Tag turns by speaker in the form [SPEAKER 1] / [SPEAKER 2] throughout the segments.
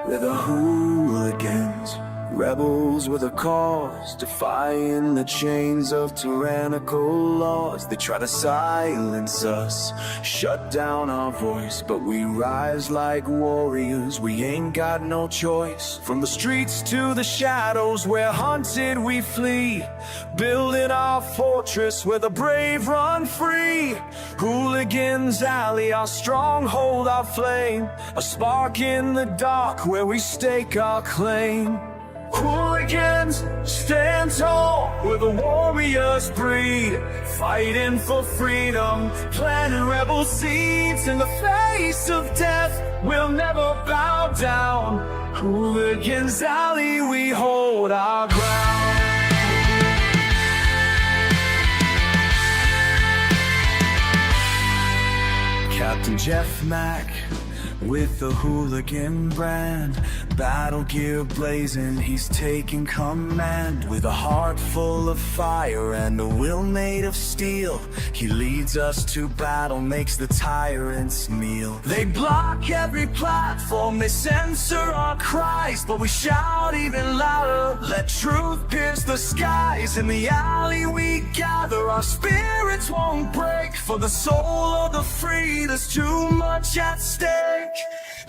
[SPEAKER 1] We're the hooligans, rebels with a cause, defying the chains of tyrannical laws. They try to silence us, shut down our voice, but we rise like warriors, we ain't got no choice. From the streets to the shadows, where hunted we flee, building our fortress where the brave run free. Hooligans alley, our stronghold, our flame, a spark in the dark where we stake our claim. Hooligans, stand tall, where the warriors breed, fighting for freedom, planting rebel seeds. In the face of death, we'll never bow down. Hooligans alley, we hold our ground. Captain Jeff Mac with the hooligan brand, battle gear blazing, he's taking command. With a heart full of fire and a will made of steel, he leads us to battle, makes the tyrants kneel. They block every platform, they censor our cries, but we shout even louder, let truth pierce the skies. In the alley we gather, our spirits won't break. For the soul of the free, there's too much at stake.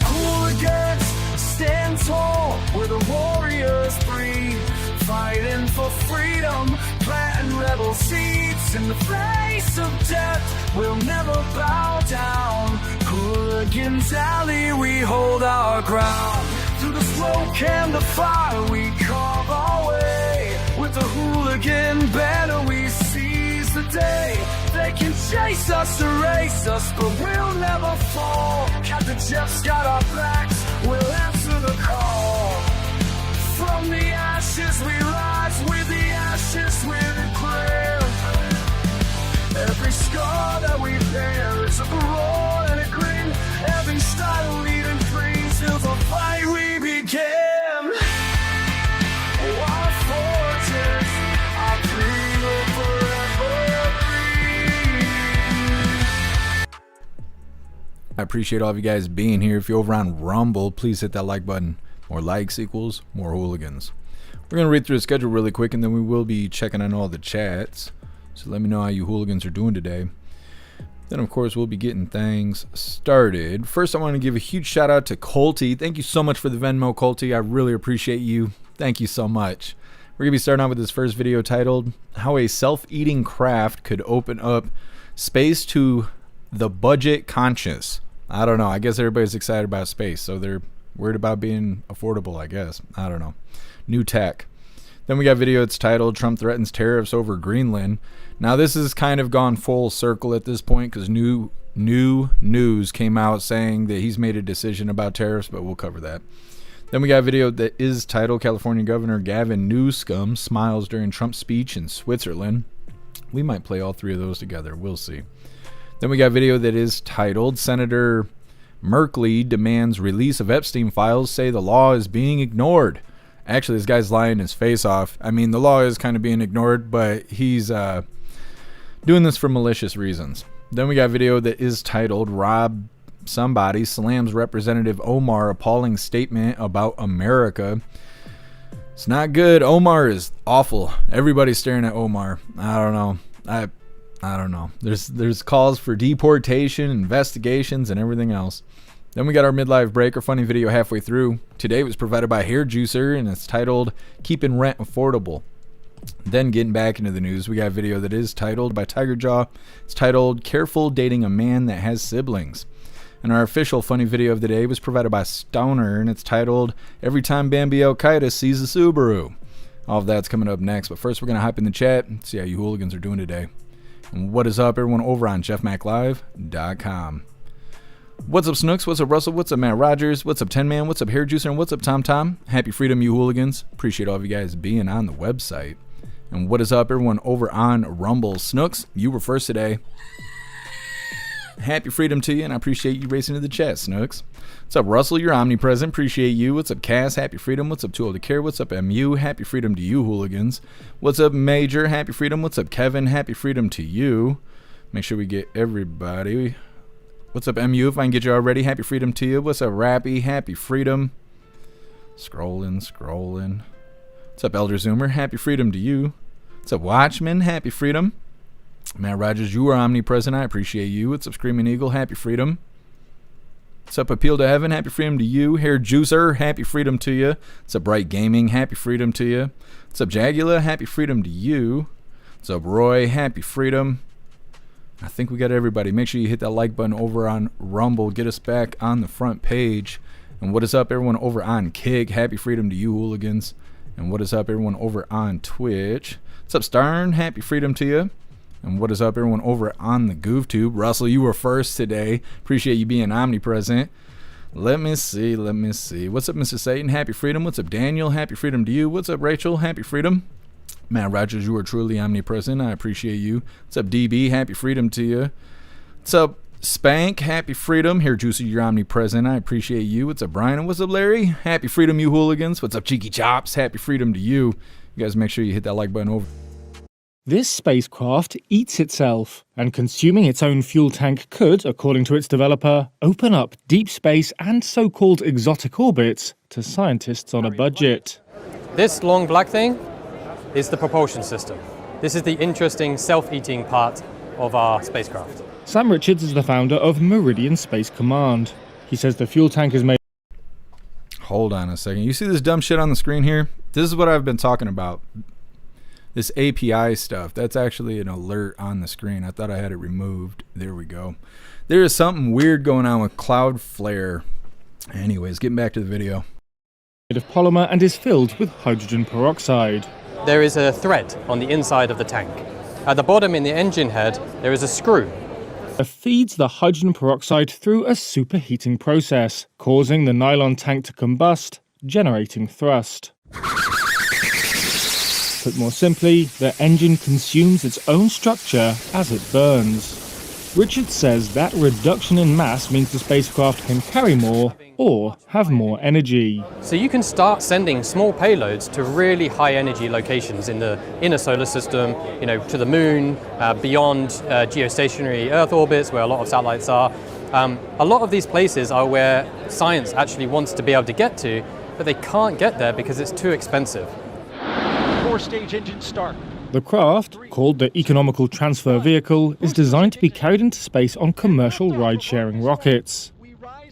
[SPEAKER 1] Hooligans, stand tall, where the warriors breed, fighting for freedom, planting rebel seeds. In the face of death, we'll never bow down. Hooligans alley, we hold our ground. Through the smoke and the fire, we carve our way. With the hooligan banner, we seize the day. They can chase us, erase us, but we'll never fall. Captain Jeff's got our backs, we'll answer the call. From the ashes we rise, with the ashes we declare. Every scar that we bear is a roar and a grin. Every style leading free till the fight we began. Our fortress, our freedom forever free.
[SPEAKER 2] I appreciate all of you guys being here. If you're over on Rumble, please hit that like button. More likes equals more hooligans. We're going to read through the schedule really quick, and then we will be checking on all the chats. So let me know how you hooligans are doing today. Then, of course, we'll be getting things started. First, I want to give a huge shout out to Colty. Thank you so much for the Venmo, Colty. I really appreciate you. Thank you so much. We're going to be starting out with this first video titled, How a Self-Eating Craft Could Open Up Space to the Budget Conscious. I don't know. I guess everybody's excited about space, so they're worried about being affordable, I guess. I don't know. New tech. Then we got a video that's titled, Trump Threatens Tariffs Over Greenland. Now, this has kind of gone full circle at this point because new news came out saying that he's made a decision about tariffs, but we'll cover that. Then we got a video that is titled, California Governor Gavin Newsom Smiles During Trump's Speech in Switzerland. We might play all three of those together. We'll see. Then we got a video that is titled, Senator Merkley Demands Release of Epstein Files, Say the Law is Being Ignored. Actually, this guy's lying his face off. I mean, the law is kind of being ignored, but he's doing this for malicious reasons. Then we got a video that is titled, Rob Somebody Slams Representative Omar Appalling Statement About America. It's not good. Omar is awful. Everybody's staring at Omar. I don't know. I don't know. There's calls for deportation, investigations, and everything else. Then we got our midlife break, our funny video halfway through. Today was provided by Hair Juicer, and it's titled, Keeping Rent Affordable. Then getting back into the news, we got a video that is titled by Tiger Jaw. It's titled, Careful Dating a Man That Has Siblings. And our official funny video of the day was provided by Stoner, and it's titled, Every Time Bambi Al-Qaeda Sees a Subaru. All of that's coming up next, but first we're going to hop in the chat and see how you hooligans are doing today. And what is up, everyone, over on jeffmaclive.com. What's up, Snooks? What's up, Russell? What's up, Matt Rogers? What's up, Ten Man? What's up, Hair Juicer? And what's up, Tom Tom? Happy freedom, you hooligans. Appreciate all of you guys being on the website. And what is up, everyone, over on Rumble? Snooks, you were first today. Happy freedom to you, and I appreciate you racing to the chat, Snooks. What's up, Russell? You're omnipresent. Appreciate you. What's up, Cass? Happy freedom. What's up, Too Old to Care? What's up, MU? Happy freedom to you, hooligans. What's up, Major? Happy freedom. What's up, Kevin? Happy freedom to you. Make sure we get everybody. What's up, MU? If I can get you already, happy freedom to you. What's up, Rappy? Happy freedom. Scrolling. What's up, Elder Zoomer? Happy freedom to you. What's up, Watchman? Happy freedom. Matt Rogers, you are omnipresent. I appreciate you. What's up, Screaming Eagle? Happy freedom. What's up, Appeal to Heaven? Happy freedom to you. Hair Juicer, happy freedom to you. What's up, Bright Gaming? Happy freedom to you. What's up, Jagula? Happy freedom to you. What's up, Roy? Happy freedom. I think we got everybody. Make sure you hit that like button over on Rumble. Get us back on the front page. And what is up, everyone over on Kick? Happy freedom to you, hooligans. And what is up, everyone over on Twitch? What's up, Starn? Happy freedom to you. And what is up, everyone over on the GoofTube? Russell, you were first today. Appreciate you being omnipresent. Let me see. What's up, Mr. Satan? Happy freedom. What's up, Daniel? Happy freedom to you. What's up, Rachel? Happy freedom. Matt Rogers, you are truly omnipresent. I appreciate you. What's up, DB? Happy freedom to you. What's up, Spank? Happy freedom. Here, Juicy, you're omnipresent. I appreciate you. What's up, Brian? And what's up, Larry? Happy freedom, you hooligans. What's up, Cheeky Chops? Happy freedom to you. You guys make sure you hit that like button over.
[SPEAKER 3] This spacecraft eats itself, and consuming its own fuel tank could, according to its developer, open up deep space and so-called exotic orbits to scientists on a budget.
[SPEAKER 4] This long black thing is the propulsion system. This is the interesting self-eating part of our spacecraft.
[SPEAKER 3] Sam Richards is the founder of Meridian Space Command. He says the fuel tank is made...
[SPEAKER 2] Hold on a second. You see this dumb shit on the screen here? This is what I've been talking about. This API stuff, that's actually an alert on the screen. I thought I had it removed. There we go. There is something weird going on with Cloudflare. Anyways, getting back to the video.
[SPEAKER 3] ...made of polymer and is filled with hydrogen peroxide.
[SPEAKER 4] There is a thread on the inside of the tank. At the bottom in the engine head, there is a screw.
[SPEAKER 3] It feeds the hydrogen peroxide through a superheating process, causing the nylon tank to combust, generating thrust. Put more simply, the engine consumes its own structure as it burns. Richard says that reduction in mass means the spacecraft can carry more or have more energy.
[SPEAKER 4] So you can start sending small payloads to really high energy locations in the inner solar system, to the moon, beyond geostationary Earth orbits where a lot of satellites are. A lot of these places are where science actually wants to be able to get to, but they can't get there because it's too expensive.
[SPEAKER 5] Four-stage engine start.
[SPEAKER 3] The craft, called the Economical Transfer Vehicle, is designed to be carried into space on commercial ride-sharing rockets.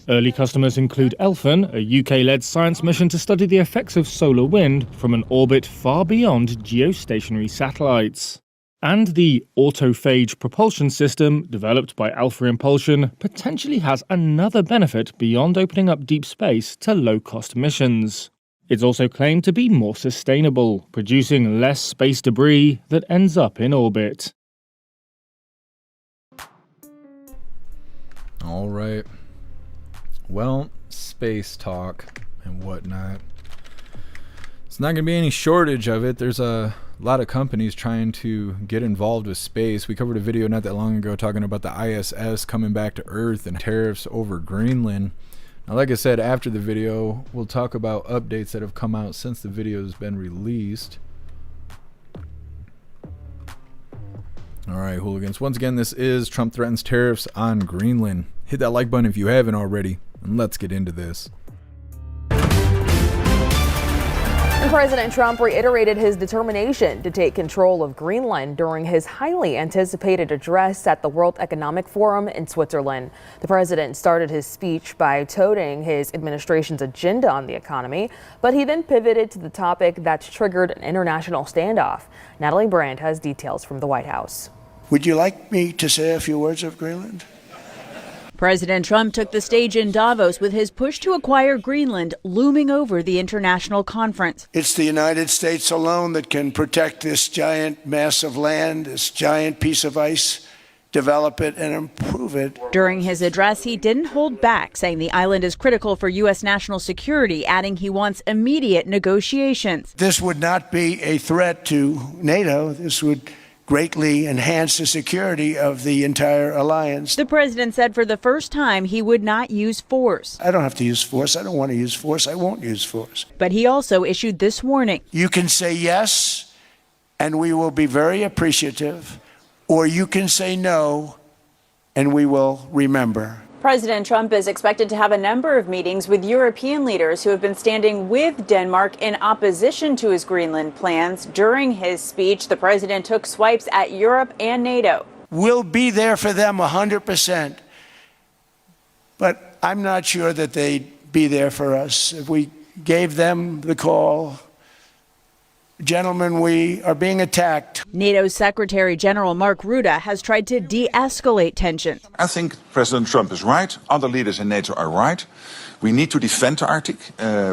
[SPEAKER 3] Early customers include Elfin, a UK-led science mission to study the effects of solar wind from an orbit far beyond geostationary satellites. And the autophage propulsion system, developed by Alpha Impulsion, potentially has another benefit beyond opening up deep space to low-cost missions. It's also claimed to be more sustainable, producing less space debris that ends up in orbit.
[SPEAKER 2] All right. Well, space talk and whatnot. It's not going to be any shortage of it. There's a lot of companies trying to get involved with space. We covered a video not that long ago talking about the ISS coming back to Earth and tariffs over Greenland. Now, like I said, after the video, we'll talk about updates that have come out since the video has been released. All right, hooligans. Once again, this is Trump threatens tariffs on Greenland. Hit that like button if you haven't already, and let's get into this.
[SPEAKER 6] President Trump reiterated his determination to take control of Greenland during his highly anticipated address at the World Economic Forum in Switzerland. The president started his speech by touting his administration's agenda on the economy, but he then pivoted to the topic that's triggered an international standoff. Natalie Brandt has details from the White House.
[SPEAKER 7] Would you like me to say a few words of Greenland?
[SPEAKER 8] President Trump took the stage in Davos with his push to acquire Greenland looming over the international conference.
[SPEAKER 7] It's the United States alone that can protect this giant mass of land, this giant piece of ice, develop it and improve it.
[SPEAKER 8] During his address, he didn't hold back, saying the island is critical for U.S. national security, adding he wants immediate negotiations.
[SPEAKER 7] This would not be a threat to NATO. This would greatly enhance the security of the entire alliance.
[SPEAKER 8] The president said for the first time he would not use force.
[SPEAKER 7] I don't have to use force. I don't want to use force. I won't use force.
[SPEAKER 8] But he also issued this warning.
[SPEAKER 7] You can say yes, and we will be very appreciative, or you can say no, and we will remember.
[SPEAKER 8] President Trump is expected to have a number of meetings with European leaders who have been standing with Denmark in opposition to his Greenland plans. During his speech, the president took swipes at Europe and NATO.
[SPEAKER 7] We'll be there for them 100%. But I'm not sure that they'd be there for us. If we gave them the call, gentlemen, we are being attacked.
[SPEAKER 8] NATO's Secretary General Mark Rutte has tried to de-escalate tensions.
[SPEAKER 9] I think President Trump is right. Other leaders in NATO are right. We need to defend the Arctic.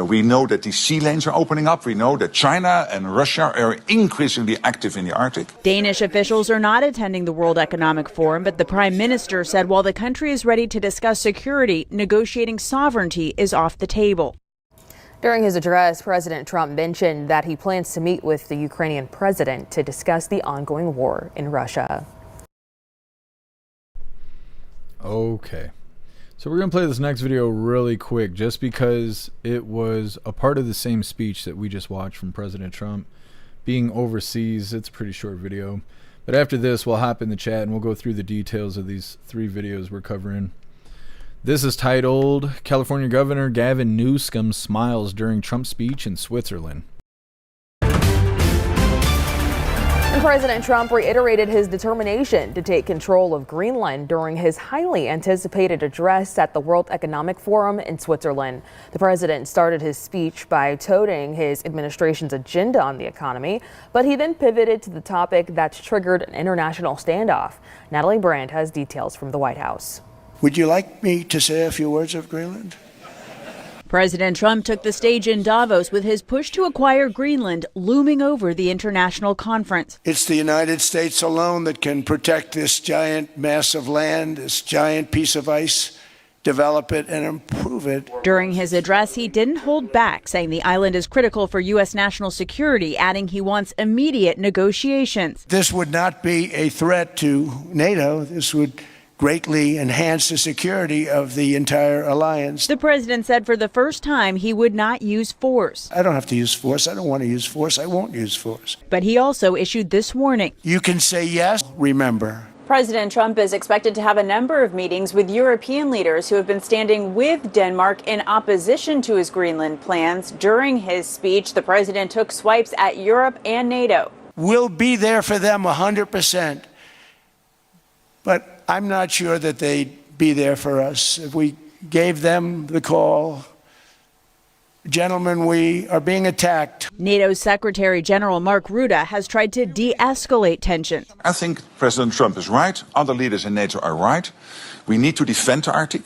[SPEAKER 9] We know that the sea lanes are opening up. We know that China and Russia are increasingly active in the Arctic.
[SPEAKER 8] Danish officials are not attending the World Economic Forum, but the Prime Minister said while the country is ready to discuss security, negotiating sovereignty is off the table.
[SPEAKER 6] During his address, President Trump mentioned that he plans to meet with the Ukrainian president to discuss the ongoing war in Russia.
[SPEAKER 2] Okay. So we're going to play this next video really quick just because it was a part of the same speech that we just watched from President Trump being overseas. It's a pretty short video. But after this, we'll hop in the chat and we'll go through the details of these 3 videos we're covering. This is titled, California Governor Gavin Newsom Smiles During Trump Speech in Switzerland.
[SPEAKER 6] And President Trump reiterated his determination to take control of Greenland during his highly anticipated address at the World Economic Forum in Switzerland. The president started his speech by touting his administration's agenda on the economy, but he then pivoted to the topic that's triggered an international standoff. Natalie Brandt has details from the White House.
[SPEAKER 7] Would you like me to say a few words of Greenland?
[SPEAKER 8] President Trump took the stage in Davos with his push to acquire Greenland looming over the international conference.
[SPEAKER 7] It's the United States alone that can protect this giant mass of land, this giant piece of ice, develop it and improve it.
[SPEAKER 8] During his address, he didn't hold back, saying the island is critical for U.S. national security, adding he wants immediate negotiations.
[SPEAKER 7] This would not be a threat to NATO. This would greatly enhance the security of the entire alliance.
[SPEAKER 8] The president said for the first time he would not use force.
[SPEAKER 7] I don't have to use force. I don't want to use force. I won't use force.
[SPEAKER 8] But he also issued this warning.
[SPEAKER 7] You can say yes. Remember,
[SPEAKER 8] President Trump is expected to have a number of meetings with European leaders who have been standing with Denmark in opposition to his Greenland plans. During his speech, the president took swipes at Europe and NATO.
[SPEAKER 7] we'll be there for them 100%. But I'm not sure that they'd be there for us. If we gave them the call, gentlemen, we are being attacked.
[SPEAKER 8] NATO's Secretary General Mark Rutte has tried to de-escalate tensions.
[SPEAKER 9] I think President Trump is right. Other leaders in NATO are right. We need to defend the Arctic.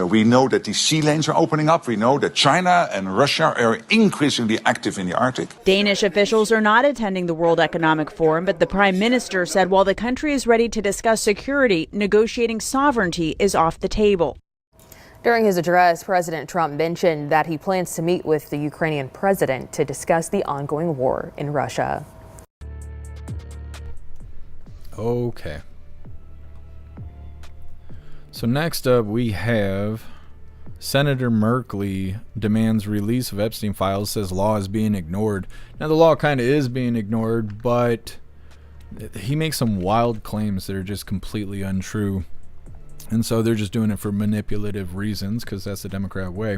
[SPEAKER 9] We know that the sea lanes are opening up. We know that China and Russia are increasingly active in the Arctic.
[SPEAKER 8] Danish officials are not attending the World Economic Forum, but the Prime Minister said while the country is ready to discuss security, negotiating sovereignty is off the table.
[SPEAKER 6] During his address, President Trump mentioned that he plans to meet with the Ukrainian president to discuss the ongoing war in Russia.
[SPEAKER 2] Okay. So next up we have Senator Merkley demands release of Epstein files, says law is being ignored. Now the law kind of is being ignored, but he makes some wild claims that are just completely untrue. And so they're just doing it for manipulative reasons because that's the Democrat way.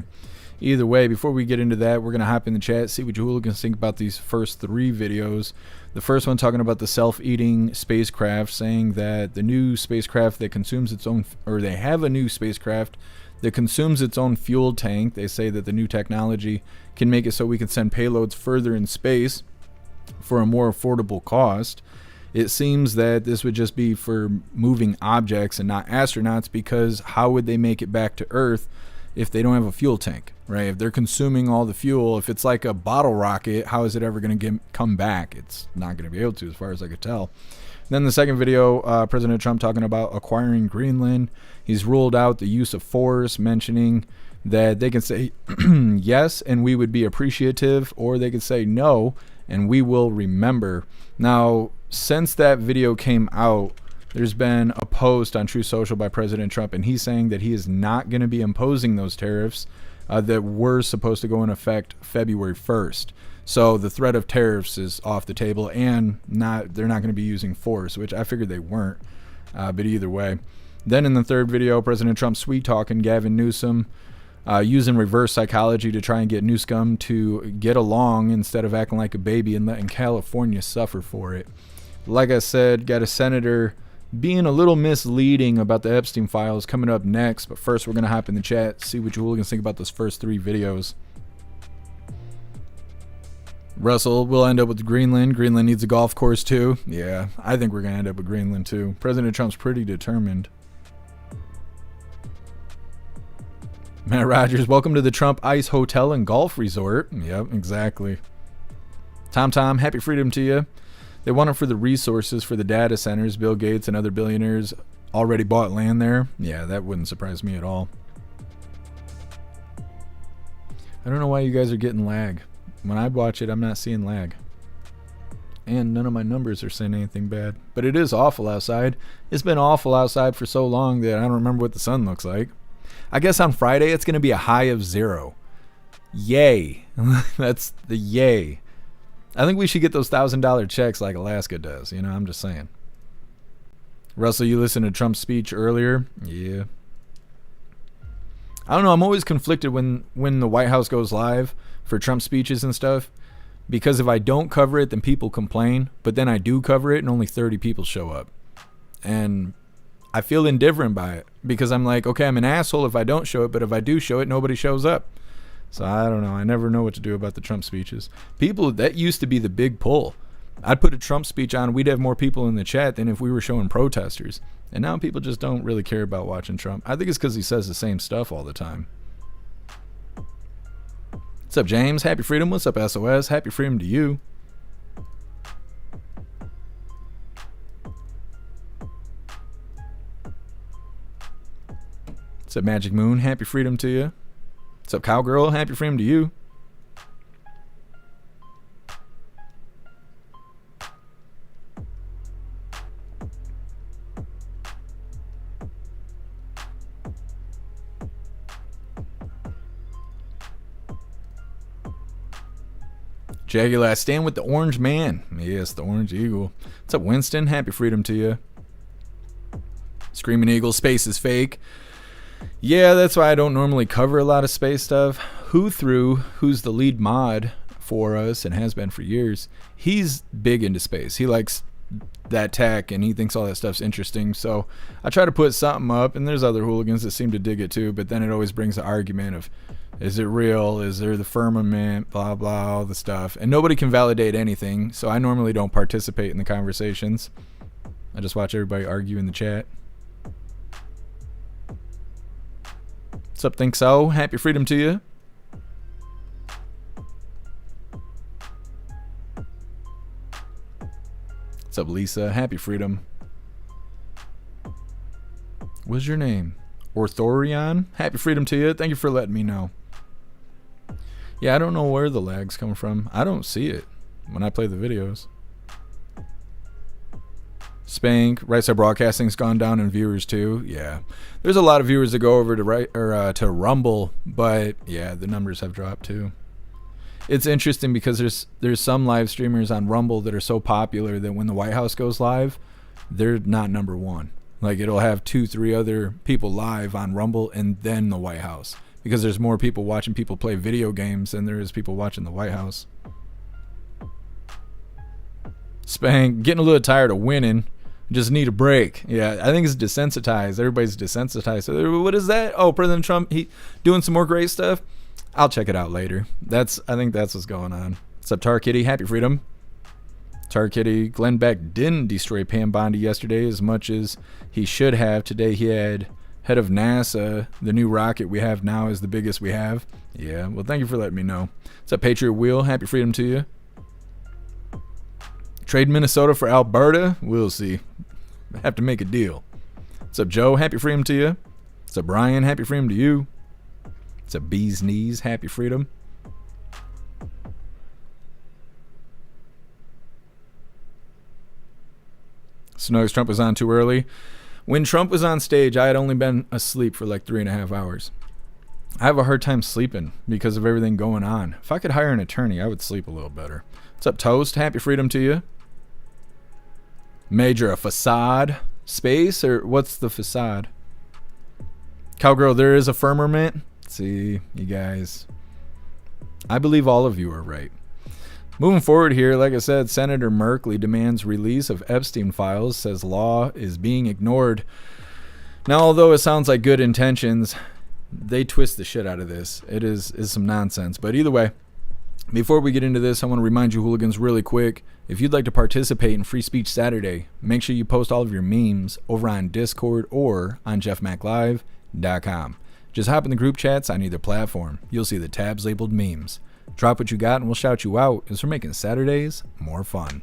[SPEAKER 2] Either way, before we get into that, we're going to hop in the chat, see what you hooligans think about these first three videos. The first one talking about the self-eating spacecraft, saying that the new spacecraft that consumes its own, or they have a new spacecraft that consumes its own fuel tank. They say that the new technology can make it so we can send payloads further in space for a more affordable cost. It seems that this would just be for moving objects and not astronauts, because how would they make it back to Earth if they don't have a fuel tank, right? If they're consuming all the fuel, if it's like a bottle rocket, how is it ever going to come back? It's not going to be able to, as far as I could tell. Then the second video, President Trump talking about acquiring Greenland. He's ruled out the use of force, mentioning that they can say yes and we would be appreciative, or they could say no and we will remember. Now, since that video came out, there's been a post on True Social by President Trump, and he's saying that he is not going to be imposing those tariffs that were supposed to go in effect February 1st. So the threat of tariffs is off the table, and they're not going to be using force, which I figured they weren't. But either way, Then in the third video, President Trump sweet-talking Gavin Newsom, using reverse psychology to try and get Newsom to get along instead of acting like a baby and letting California suffer for it. Like I said, got a senator being a little misleading about the Epstein files coming up next. But first, we're going to hop in the chat, see what you hooligans think about those first 3 videos. Russell, we'll end up with Greenland. Greenland needs a golf course too. Yeah, I think we're going to end up with Greenland too. President Trump's pretty determined. Matt Rogers, welcome to the Trump Ice Hotel and Golf Resort. Yep, exactly. Tom, happy freedom to you. They want it for the resources for the data centers. Bill Gates and other billionaires already bought land there. Yeah, that wouldn't surprise me at all. I don't know why you guys are getting lag. When I watch it, I'm not seeing lag. And none of my numbers are saying anything bad. But it is awful outside. It's been awful outside for so long that I don't remember what the sun looks like. I guess on Friday it's going to be a high of 0. Yay. That's the yay. I think we should get those $1,000 checks like Alaska does. You know, I'm just saying. Russell, you listened to Trump's speech earlier? Yeah. I don't know. I'm always conflicted when the White House goes live for Trump speeches and stuff. Because if I don't cover it, then people complain. But then I do cover it and only 30 people show up. And I feel indifferent by it. Because I'm like, okay, I'm an asshole if I don't show it. But if I do show it, nobody shows up. So I don't know. I never know what to do about the Trump speeches. People, that used to be the big pull. I'd put a Trump speech on, we'd have more people in the chat than if we were showing protesters. And now people just don't really care about watching Trump. I think it's because he says the same stuff all the time. What's up, James? Happy freedom. What's up, SOS? Happy freedom to you. What's up, Magic Moon? Happy freedom to you. What's up, Cowgirl? Happy freedom to you. Jaguar, stand with the orange man. Yes, the orange eagle. What's up, Winston? Happy freedom to you. Screaming Eagle, space is fake. Yeah, that's why I don't normally cover a lot of space stuff. Who's the lead mod for us and has been for years, he's big into space. He likes that tech and he thinks all that stuff's interesting. So I try to put something up, and there's other hooligans that seem to dig it too, but then it always brings the argument of, is it real? Is there the firmament? Blah, blah, all the stuff. And nobody can validate anything, so I normally don't participate in the conversations. I just watch everybody argue in the chat. What's up, Think So? Happy freedom to you. What's up, Lisa? Happy freedom. What's your name? Orthorion? Happy freedom to you. Thank you for letting me know. Yeah, I don't know where the lag's coming from. I don't see it when I play the videos. Spank, Right Side Broadcasting's gone down in viewers too. Yeah, there's a lot of viewers that go over to to Rumble, but yeah, the numbers have dropped too. It's interesting because there's some live streamers on Rumble that are so popular that when the White House goes live, they're not number one. Like, it'll have 2-3 other people live on Rumble and then the White House, because there's more people watching people play video games than there is people watching the White House. Spank, getting a little tired of winning. Just need a break. Yeah, I think it's desensitized. Everybody's desensitized. So what is that? Oh, President Trump, he doing some more great stuff? I'll check it out later. I think that's what's going on. What's up, Tar Kitty? Happy freedom. Tar Kitty, Glenn Beck didn't destroy Pam Bondi yesterday as much as he should have. Today he had head of NASA. The new rocket we have now is the biggest we have. Yeah, well, thank you for letting me know. What's up, Patriot Wheel? Happy freedom to you. Trade Minnesota for Alberta? We'll see. Have to make a deal. What's up, Joe? Happy freedom to you. What's up, Brian? Happy freedom to you. What's up, Bee's Knees? Happy freedom. Snugs, Trump was on too early. When Trump was on stage, I had only been asleep for like 3.5 hours. I have a hard time sleeping because of everything going on. If I could hire an attorney, I would sleep a little better. What's up, Toast? Happy freedom to you. Major, a facade space, or what's the facade? Cowgirl, there is a firmament. See, you guys. I believe all of you are right. Moving forward here, like I said, Senator Merkley demands release of Epstein files, says law is being ignored. Now, although it sounds like good intentions, they twist the shit out of this. It is some nonsense. But either way, before we get into this, I want to remind you hooligans really quick, if you'd like to participate in Free Speech Saturday, make sure you post all of your memes over on Discord or on jeffmaclive.com. Just hop in the group chats on either platform. You'll see the tabs labeled memes. Drop what you got and we'll shout you out as we're making Saturdays more fun.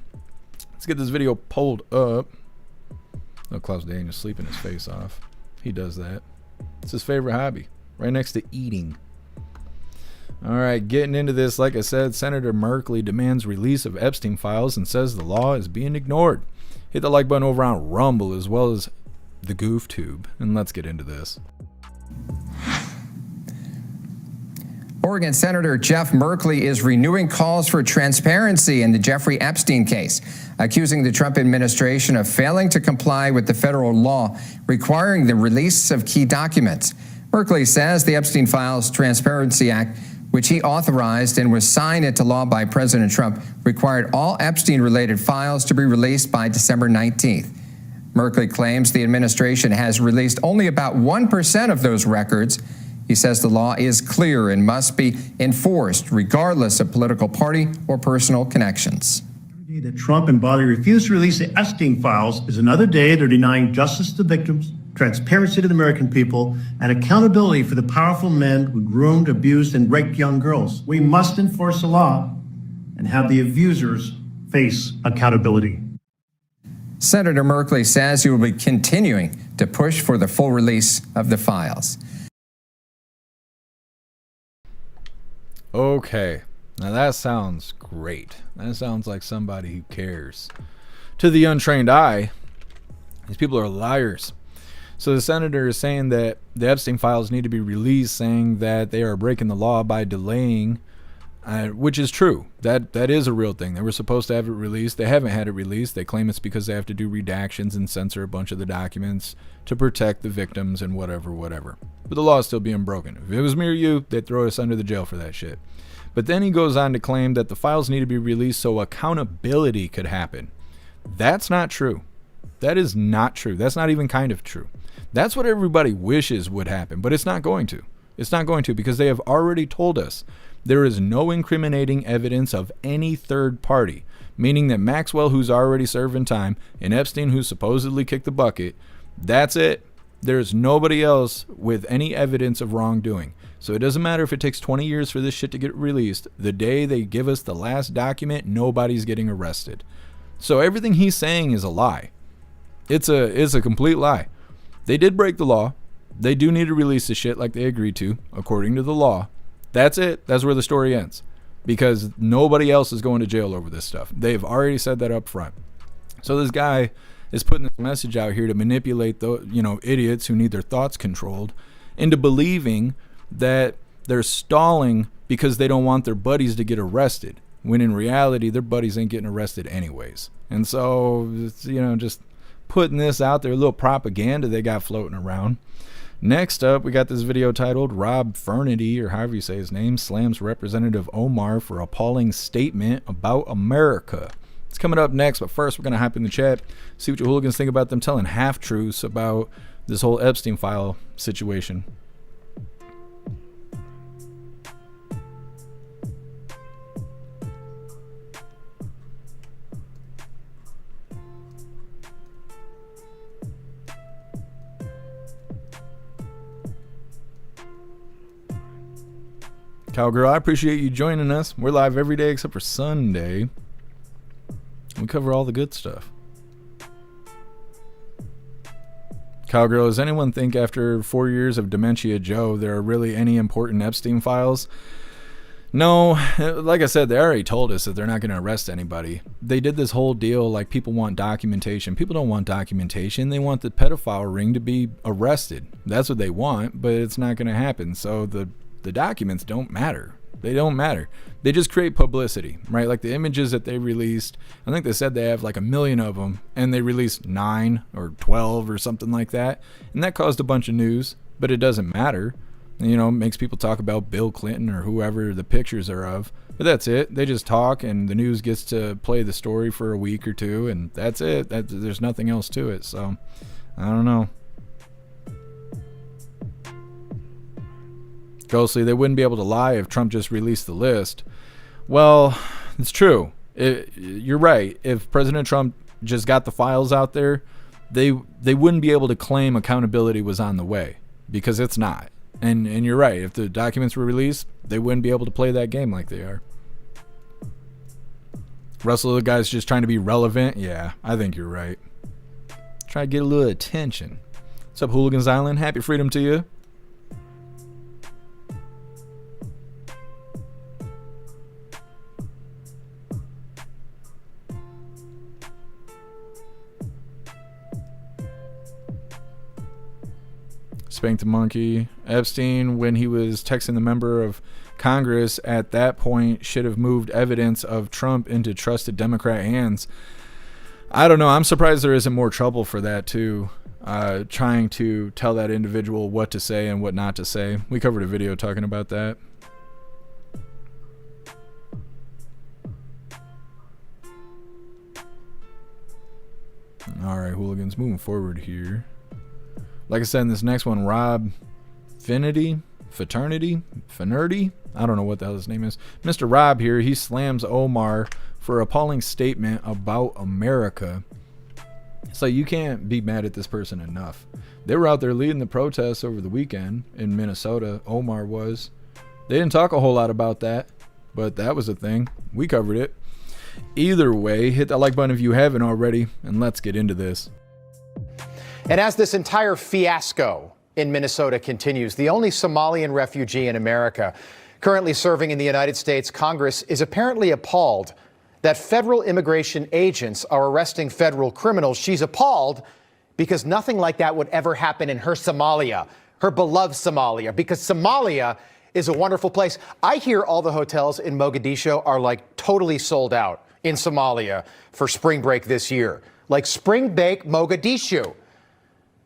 [SPEAKER 2] Let's get this video pulled up. Oh, Klaus Daniel's sleeping his face off. He does that. It's his favorite hobby, right next to eating. All right, getting into this, like I said, Senator Merkley demands release of Epstein files and says the law is being ignored. Hit the like button over on Rumble as well as the Goof Tube, and let's get into this.
[SPEAKER 10] Oregon Senator Jeff Merkley is renewing calls for transparency in the Jeffrey Epstein case, accusing the Trump administration of failing to comply with the federal law requiring the release of key documents. Merkley says the Epstein Files Transparency Act, which he authorized and was signed into law by President Trump, required all Epstein-related files to be released by December 19th. Merkley claims the administration has released only about 1% of those records. He says the law is clear and must be enforced regardless of political party or personal connections.
[SPEAKER 11] Every day that Trump and Biden refuse to release the Epstein files is another day they're denying justice to victims, transparency to the American people, and accountability for the powerful men who groomed, abused, and raped young girls. We must enforce the law and have the abusers face accountability.
[SPEAKER 10] Senator Merkley says he will be continuing to push for the full release of the files.
[SPEAKER 2] Okay, now that sounds great. That sounds like somebody who cares. To the untrained eye, these people are liars. So the senator is saying that the Epstein files need to be released, saying that they are breaking the law by delaying, which is true. That is a real thing. They were supposed to have it released. They haven't had it released. They claim it's because they have to do redactions and censor a bunch of the documents to protect the victims and whatever. But the law is still being broken. If it was me or you, they'd throw us under the jail for that shit. But then he goes on to claim that the files need to be released so accountability could happen. That's not true. That is not true. That's not even kind of true. That's what everybody wishes would happen, but it's not going to. It's not going to because they have already told us there is no incriminating evidence of any third party, meaning that Maxwell, who's already serving time, and Epstein, who supposedly kicked the bucket, that's it. There's nobody else with any evidence of wrongdoing. So it doesn't matter if it takes 20 years for this shit to get released. The day they give us the last document, nobody's getting arrested. So everything he's saying is a lie. It's a complete lie. They did break the law. They do need to release the shit like they agreed to, according to the law. That's it. That's where the story ends. Because nobody else is going to jail over this stuff. They've already said that up front. So this guy is putting this message out here to manipulate the idiots who need their thoughts controlled into believing that they're stalling because they don't want their buddies to get arrested, when in reality their buddies ain't getting arrested anyways. And so it's, just putting this out there, a little propaganda they got floating around. Next up, we got this video titled Rob Fernity, or however you say his name, slams Representative Omar for appalling statement about America. It's coming up next, but first we're going to hop in the chat, see what your hooligans think about them telling half-truths about this whole Epstein file situation. Cowgirl, I appreciate you joining us. We're live every day except for Sunday. We cover all the good stuff. Cowgirl, does anyone think after 4 years of Dementia Joe there are really any important Epstein files? No, like I said, they already told us that they're not going to arrest anybody. They did this whole deal like people want documentation. People don't want documentation. They want the pedophile ring to be arrested. That's what they want, but it's not going to happen. So the documents don't matter. They don't matter. They just create publicity, right? Like the images that they released, I think they said they have like 1 million of them, and they released 9 or 12 or something like that. And that caused a bunch of news. but it doesn't matter. You know, it makes people talk about Bill Clinton or whoever the pictures are of. But that's it. They just talk, and the news gets to play the story for a week or two, and that's it. There's nothing else to it. So, I don't know. Ghostly, they wouldn't be able to lie if Trump just released the list. Well, it's true. You're right. If President Trump just got the files out there, they wouldn't be able to claim accountability was on the way, because it's not. And you're right. If the documents were released, they wouldn't be able to play that game like they are. Russell, the guy's just trying to be relevant. Yeah, I think you're right. Try to get a little attention. What's up, Hooligans Island? Happy freedom to you. Spank the monkey. Epstein, when he was texting the member of Congress at that point, should have moved evidence of Trump into trusted Democrat hands. I don't know. I'm surprised there isn't more trouble for that too. Trying to tell that individual what to say and what not to say. We covered a video talking about that. All right, Hooligans, moving forward here. Like I said, in this next one, Rob Finnerty, I don't know what the hell his name is. Mr. Rob here, he slams Omar for appalling statement about America. So you can't be mad at this person enough. They were out there leading the protests over the weekend in Minnesota. Omar was. They didn't talk a whole lot about that, but that was a thing. We covered it. Either way, hit that like button if you haven't already, and let's get into this.
[SPEAKER 12] And as this entire fiasco in Minnesota continues, the only Somalian refugee in America currently serving in the United States Congress is apparently appalled that federal immigration agents are arresting federal criminals. She's appalled because nothing like that would ever happen in her Somalia, her beloved Somalia, because Somalia is a wonderful place. I hear all the hotels in Mogadishu are like totally sold out in Somalia for spring break this year, like spring break Mogadishu.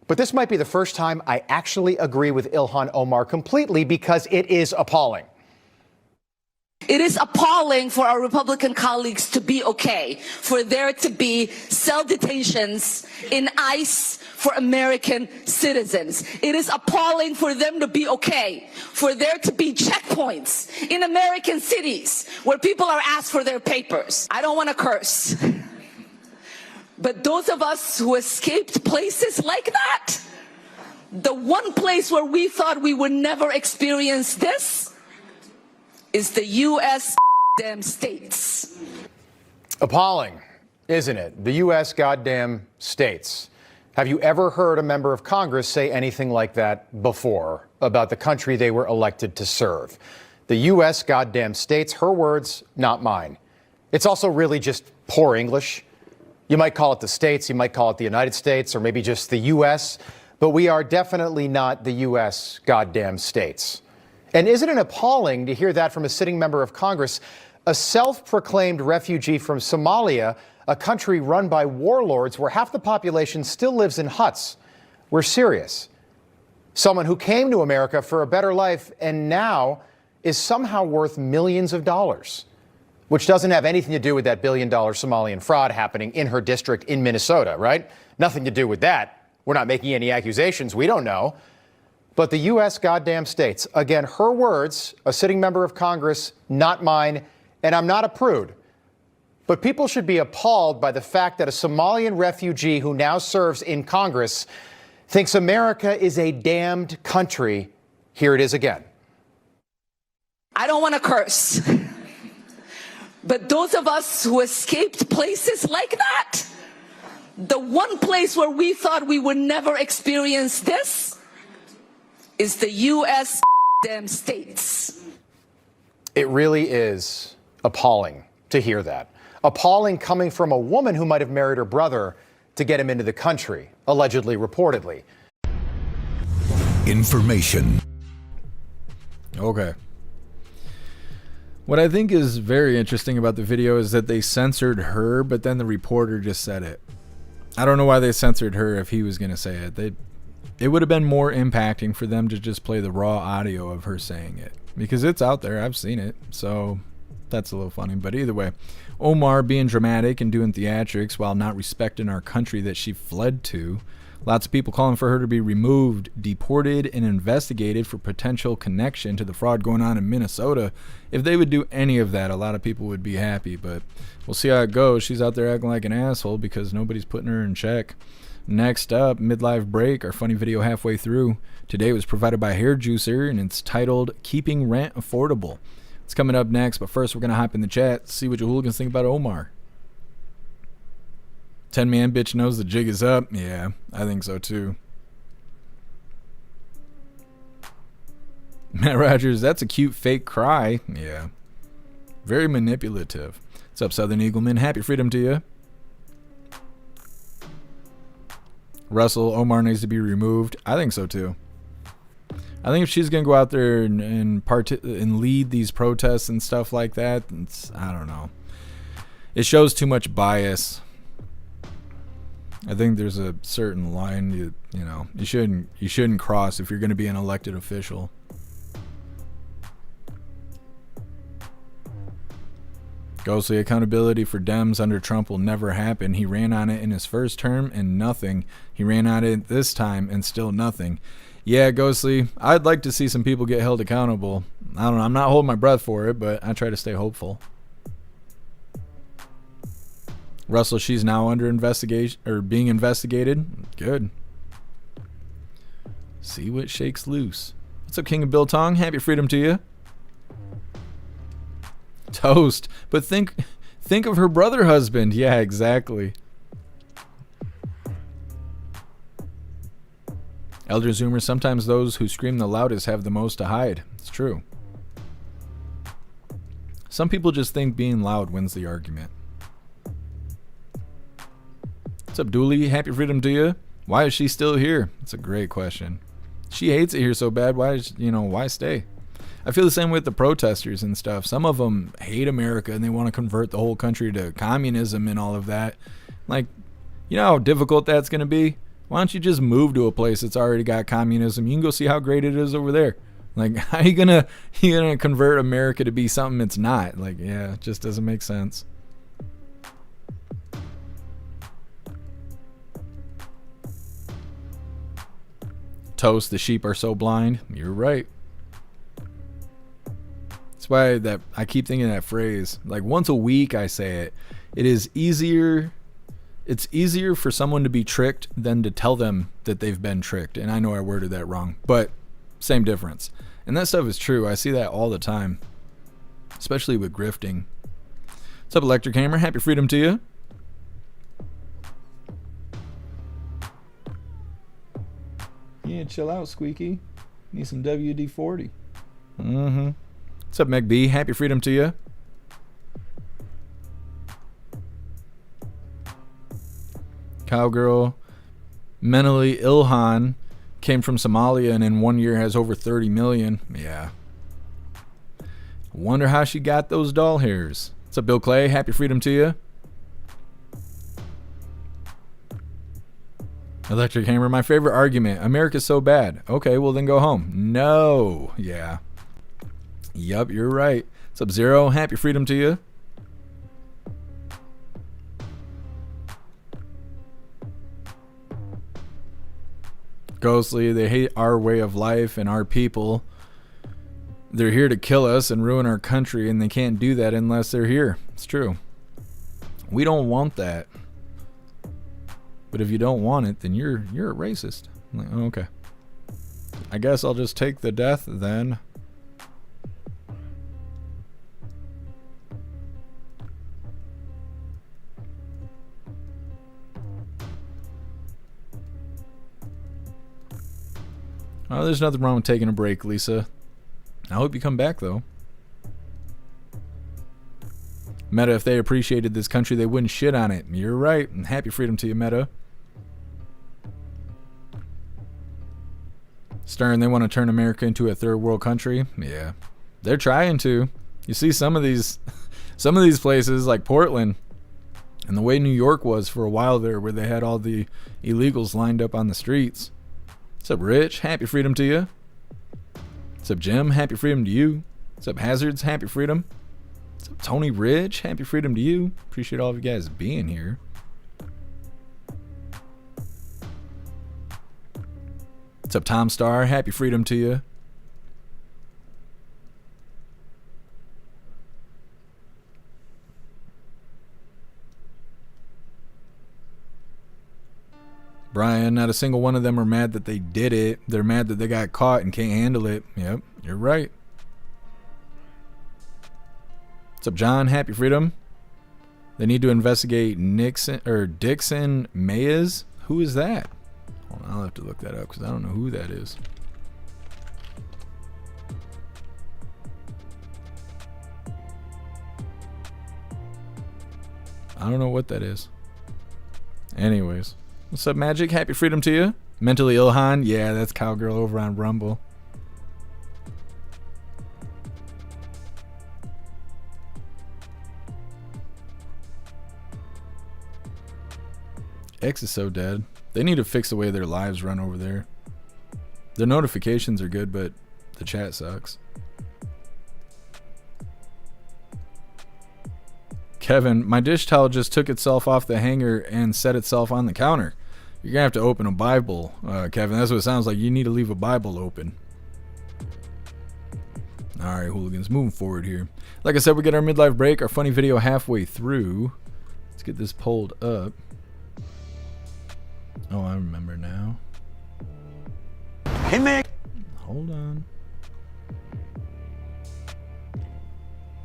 [SPEAKER 12] But this might be the first time I actually agree with Ilhan Omar completely, because it is appalling.
[SPEAKER 13] It is appalling for our Republican colleagues to be okay, for there to be cell detentions in ICE for American citizens. It is appalling for them to be okay, for there to be checkpoints in American cities where people are asked for their papers. I don't want to curse. But those of us who escaped places like that, the one place where we thought we would never experience this is the U.S. damn states.
[SPEAKER 12] Appalling, isn't it? The U.S. goddamn states. Have you ever heard a member of Congress say anything like that before about the country they were elected to serve? The U.S. goddamn states, her words, not mine. It's also really just poor English. You might call it the states, you might call it the United States, or maybe just the U.S., but we are definitely not the U.S. goddamn states. And isn't it appalling to hear that from a sitting member of Congress, a self-proclaimed refugee from Somalia, a country run by warlords where half the population still lives in huts? We're serious. Someone who came to America for a better life and now is somehow worth millions of dollars, which doesn't have anything to do with that billion-dollar Somalian fraud happening in her district in Minnesota, right? Nothing to do with that. We're not making any accusations. We don't know. But the U.S. goddamn states, again, her words, a sitting member of Congress, not mine, and I'm not a prude. But people should be appalled by the fact that a Somalian refugee who now serves in Congress thinks America is a damned country. Here it is again.
[SPEAKER 13] I don't want to curse. But those of us who escaped places like that, the one place where we thought we would never experience this is the U.S. damn states.
[SPEAKER 12] It really is appalling to hear that. Appalling coming from a woman who might have married her brother to get him into the country, allegedly, reportedly.
[SPEAKER 14] Information.
[SPEAKER 2] Okay. What I think is very interesting about the video is that they censored her, but then the reporter just said it. I don't know why they censored her if he was going to say it. it would have been more impacting for them to just play the raw audio of her saying it, because it's out there. I've seen it. So that's a little funny. But either way, Omar being dramatic and doing theatrics while not respecting our country that she fled to. Lots of people calling for her to be removed, deported, and investigated for potential connection to the fraud going on in Minnesota. If they would do any of that, a lot of people would be happy, but we'll see how it goes. She's out there acting like an asshole because nobody's putting her in check. Next up, midlife break, our funny video halfway through. Today was provided by Hair Juicer, and it's titled Keeping Rent Affordable. It's coming up next, but first we're going to hop in the chat, see what your hooligans think about Omar. 10-man bitch knows the jig is up. Yeah, I think so too. Matt Rogers, that's a cute fake cry. Yeah. Very manipulative. What's up, Southern Eagleman? Happy freedom to you. Russell, Omar needs to be removed. I think so too. I think if she's going to go out there and lead these protests and stuff like that, I don't know. It shows too much bias. I think there's a certain line you shouldn't cross if you're going to be an elected official. Ghostly, accountability for Dems under Trump will never happen. He ran on it in his first term and nothing. He ran on it this time and still nothing. Yeah, Ghostly, I'd like to see some people get held accountable. I don't know. I'm not holding my breath for it, but I try to stay hopeful. Russell, she's now under investigation or being investigated. Good. See what shakes loose. What's up, King of Biltong? Happy freedom to you. Toast. But think of her brother husband. Yeah, exactly. Elder Zoomer, sometimes those who scream the loudest have the most to hide. It's true. Some people just think being loud wins the argument. What's up, Dooley? Happy freedom to you. Why is she still here? It's a great question. She hates it here so bad. Why stay? I feel the same with the protesters and stuff. Some of them hate America and they want to convert the whole country to communism and all of that. Like, you know how difficult that's going to be? Why don't you just move to a place that's already got communism? You can go see how great it is over there. Like, how are you gonna convert America to be something it's not? Like, yeah, it just doesn't make sense. Toast, the sheep are so blind. You're right. That's why I keep thinking that phrase. Like, once a week I say it. It is easier. It's easier for someone to be tricked than to tell them that they've been tricked. And I know I worded that wrong, but same difference. And that stuff is true. I see that all the time, especially with grifting. What's up, Electric Hammer? Happy freedom to you. Yeah, chill out, Squeaky. Need some WD-40. What's up, Meg B? Happy freedom to you. Cowgirl. Mentally Ilhan came from Somalia and in 1 year has over 30 million. Yeah. Wonder how she got those doll hairs. What's up, Bill Clay? Happy freedom to you. Electric Hammer, my favorite argument. America's so bad. Okay, well then go home. No. Yeah. Yup, you're right. What's up, Zero? Happy freedom to you. Ghostly, they hate our way of life and our people. They're here to kill us and ruin our country, and they can't do that unless they're here. It's true. We don't want that. But if you don't want it, then you're a racist. I'm like, oh, okay. I guess I'll just take the death then. Oh, there's nothing wrong with taking a break, Lisa. I hope you come back, though. Meta, if they appreciated this country, they wouldn't shit on it. You're right. And happy freedom to you, Meta. Stern, they want to turn America into a third world country. Yeah, they're trying to. You see some of these places like Portland and the way New York was for a while there, where they had all the illegals lined up on the streets. What's up, Rich? Happy freedom to you. What's up, Jim? Happy freedom to you. What's up, Hazards? Happy freedom. What's up, Tony Ridge? Happy freedom to you. Appreciate all of you guys being here. What's up, Tom Star? Happy freedom to you. Brian, not a single one of them are mad that they did it. They're mad that they got caught and can't handle it. Yep, you're right. What's up, John? Happy freedom. They need to investigate Nixon or Dixon Mayes. Who is that? Hold on, I'll have to look that up because I don't know who that is. I don't know what that is. Anyways. What's up, Magic? Happy freedom to you. Mentally ill Han? Yeah, that's Cowgirl over on Rumble. X is so dead. They need to fix the way their lives run over there. Their notifications are good, but the chat sucks. Kevin, my dish towel just took itself off the hanger and set itself on the counter. You're going to have to open a Bible, Kevin. That's what it sounds like. You need to leave a Bible open. All right, hooligans, moving forward here. Like I said, we get our midlife break, our funny video halfway through. Let's get this pulled up. Oh, I remember now.
[SPEAKER 14] Hey, man.
[SPEAKER 2] Hold on.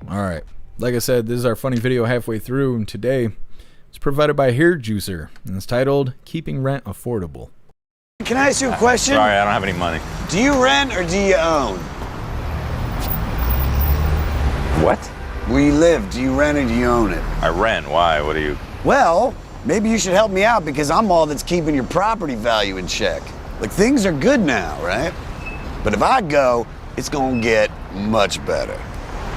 [SPEAKER 2] All right. Like I said, this is our funny video halfway through, and today it's provided by Hair Juicer, and it's titled Keeping Rent Affordable.
[SPEAKER 14] Can I ask you a question?
[SPEAKER 15] Sorry, I don't have any money.
[SPEAKER 14] Do you rent or do you own?
[SPEAKER 15] What?
[SPEAKER 14] Where you live, do you rent or do you own it?
[SPEAKER 15] I rent. Why? What are you?
[SPEAKER 14] Well, maybe you should help me out because I'm all that's keeping your property value in check. Like, things are good now, right? But if I go, it's gonna get much better.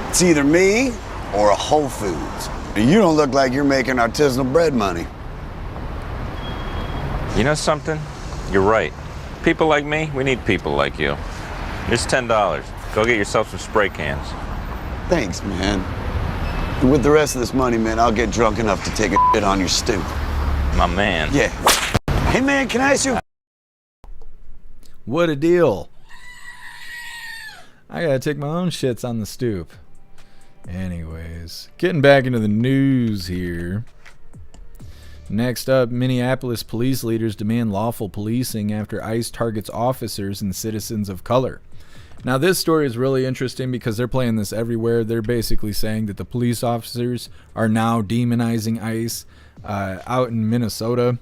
[SPEAKER 14] It's either me or a Whole Foods. You don't look like you're making artisanal bread money.
[SPEAKER 15] You know something? You're right. People like me, we need people like you. Here's $10. Go get yourself some spray cans.
[SPEAKER 14] Thanks, man. And with the rest of this money, man, I'll get drunk enough to take a shit on your stoop.
[SPEAKER 15] My man.
[SPEAKER 14] Yeah. Hey, man, can I ask you?
[SPEAKER 2] What a deal. I gotta take my own shits on the stoop. Anyways, getting back into the news here. Next up, Minneapolis police leaders demand lawful policing after ICE targets officers and citizens of color. Now, this story is really interesting because they're playing this everywhere. They're basically saying that the police officers are now demonizing ICE out in Minnesota.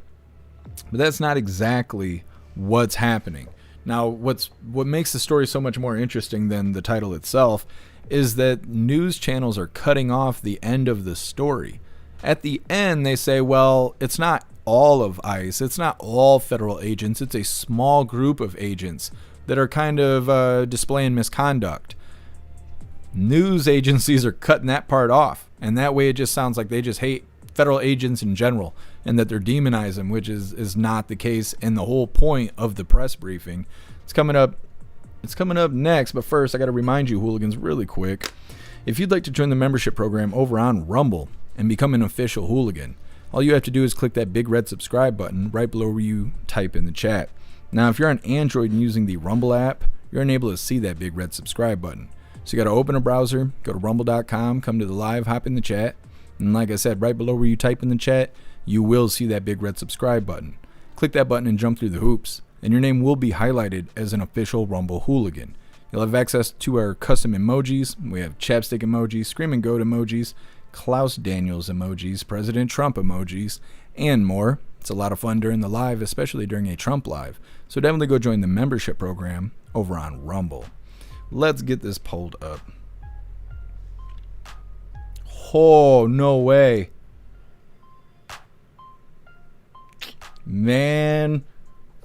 [SPEAKER 2] But that's not exactly what's happening. Now, what makes the story so much more interesting than the title itself is that news channels are cutting off the end of the story. At the end, they say, well, it's not all of ICE. It's not all federal agents. It's a small group of agents that are kind of displaying misconduct. News agencies are cutting that part off. And that way it just sounds like they just hate federal agents in general and that they're demonizing them, which is not the case. And the whole point of the press briefing. It's coming up next, but first I got to remind you, hooligans, really quick. If you'd like to join the membership program over on Rumble and become an official hooligan, all you have to do is click that big red subscribe button right below where you type in the chat. Now, if you're on Android and using the Rumble app, you're unable to see that big red subscribe button. So you got to open a browser, go to rumble.com, come to the live, hop in the chat, and like I said, right below where you type in the chat, you will see that big red subscribe button. Click that button and jump through the hoops, and your name will be highlighted as an official Rumble hooligan. You'll have access to our custom emojis. We have chapstick emojis, screaming goat emojis, Klaus Daniels emojis, President Trump emojis, and more. It's a lot of fun during the live, especially during a Trump live. So definitely go join the membership program over on Rumble. Let's get this pulled up. Oh, no way. Man,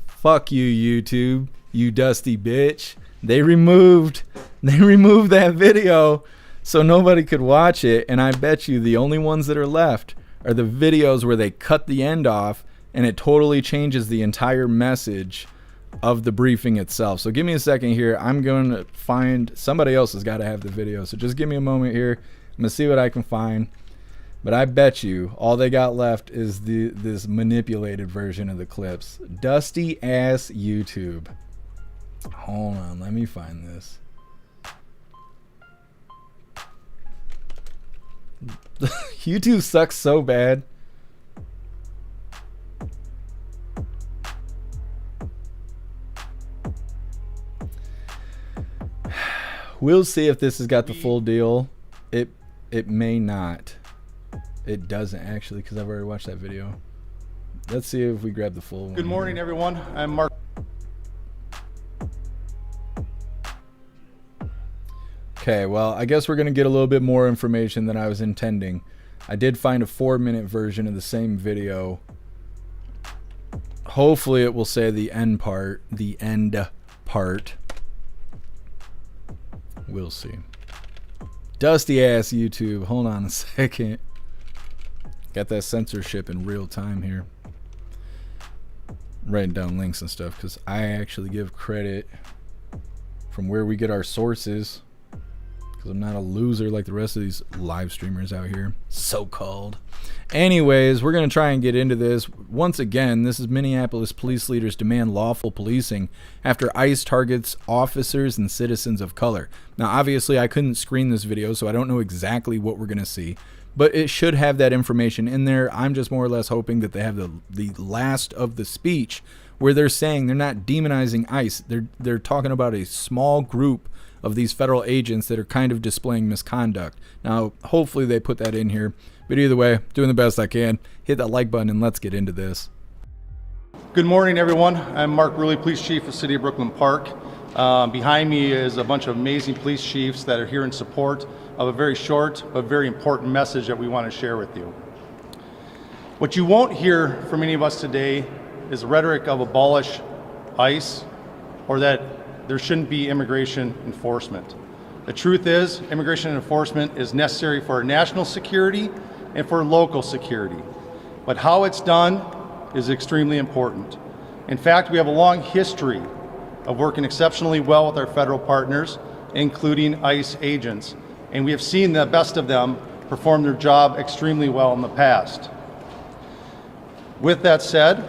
[SPEAKER 2] fuck you, YouTube, you dusty bitch. They removed that video so nobody could watch it, and I bet you the only ones that are left are the videos where they cut the end off and it totally changes the entire message of the briefing itself. So give me a second here. I'm going to find, somebody else has got to have the video. So just give me a moment here. I'm going to see what I can find. But I bet you all they got left is this manipulated version of the clips. Dusty ass YouTube. Hold on, let me find this. YouTube sucks so bad. We'll see if this has got the full deal. It may not. It doesn't actually, because I've already watched that video. Let's see if we grab the full one.
[SPEAKER 16] Good morning, everyone. I'm Mark.
[SPEAKER 2] Okay, well, I guess we're going to get a little bit more information than I was intending. I did find a 4-minute version of the same video. Hopefully it will say the end part. We'll see. Dusty ass YouTube. Hold on a second. Got that censorship in real time here. Writing down links and stuff because I actually give credit from where we get our sources. Because I'm not a loser like the rest of these live streamers out here, so-called. Anyways, we're going to try and get into this. Once again, this is Minneapolis police leaders demand lawful policing after ICE targets officers and citizens of color. Now, obviously, I couldn't screen this video, so I don't know exactly what we're going to see. But it should have that information in there. I'm just more or less hoping that they have the last of the speech where they're saying they're not demonizing ICE. They're talking about a small group of these federal agents that are kind of displaying misconduct. Now, hopefully they put that in here. But either way, doing the best I can. Hit that like button and let's get into this.
[SPEAKER 16] Good morning, everyone. I'm Mark Ruley, Police Chief of the City of Brooklyn Park. Behind me is a bunch of amazing police chiefs that are here in support of a very short but very important message that we want to share with you. What you won't hear from any of us today is rhetoric of abolish ICE or that there shouldn't be immigration enforcement. The truth is, immigration enforcement is necessary for our national security and for local security. But how it's done is extremely important. In fact, we have a long history of working exceptionally well with our federal partners, including ICE agents, and we have seen the best of them perform their job extremely well in the past. With that said,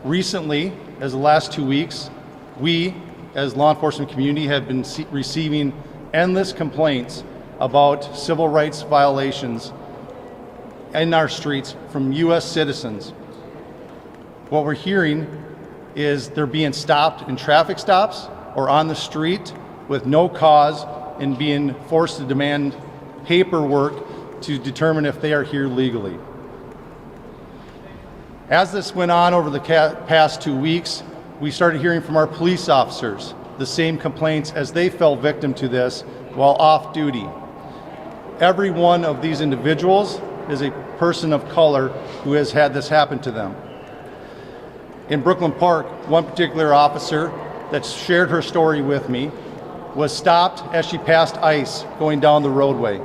[SPEAKER 16] recently, as the last 2 weeks, we, as law enforcement community, have been receiving endless complaints about civil rights violations in our streets from U.S. citizens. What we're hearing is they're being stopped in traffic stops or on the street with no cause and being forced to demand paperwork to determine if they are here legally. As this went on over the past 2 weeks, we started hearing from our police officers the same complaints as they fell victim to this while off duty. Every one of these individuals is a person of color who has had this happen to them. In Brooklyn Park, one particular officer that shared her story with me was stopped as she passed ICE going down the roadway.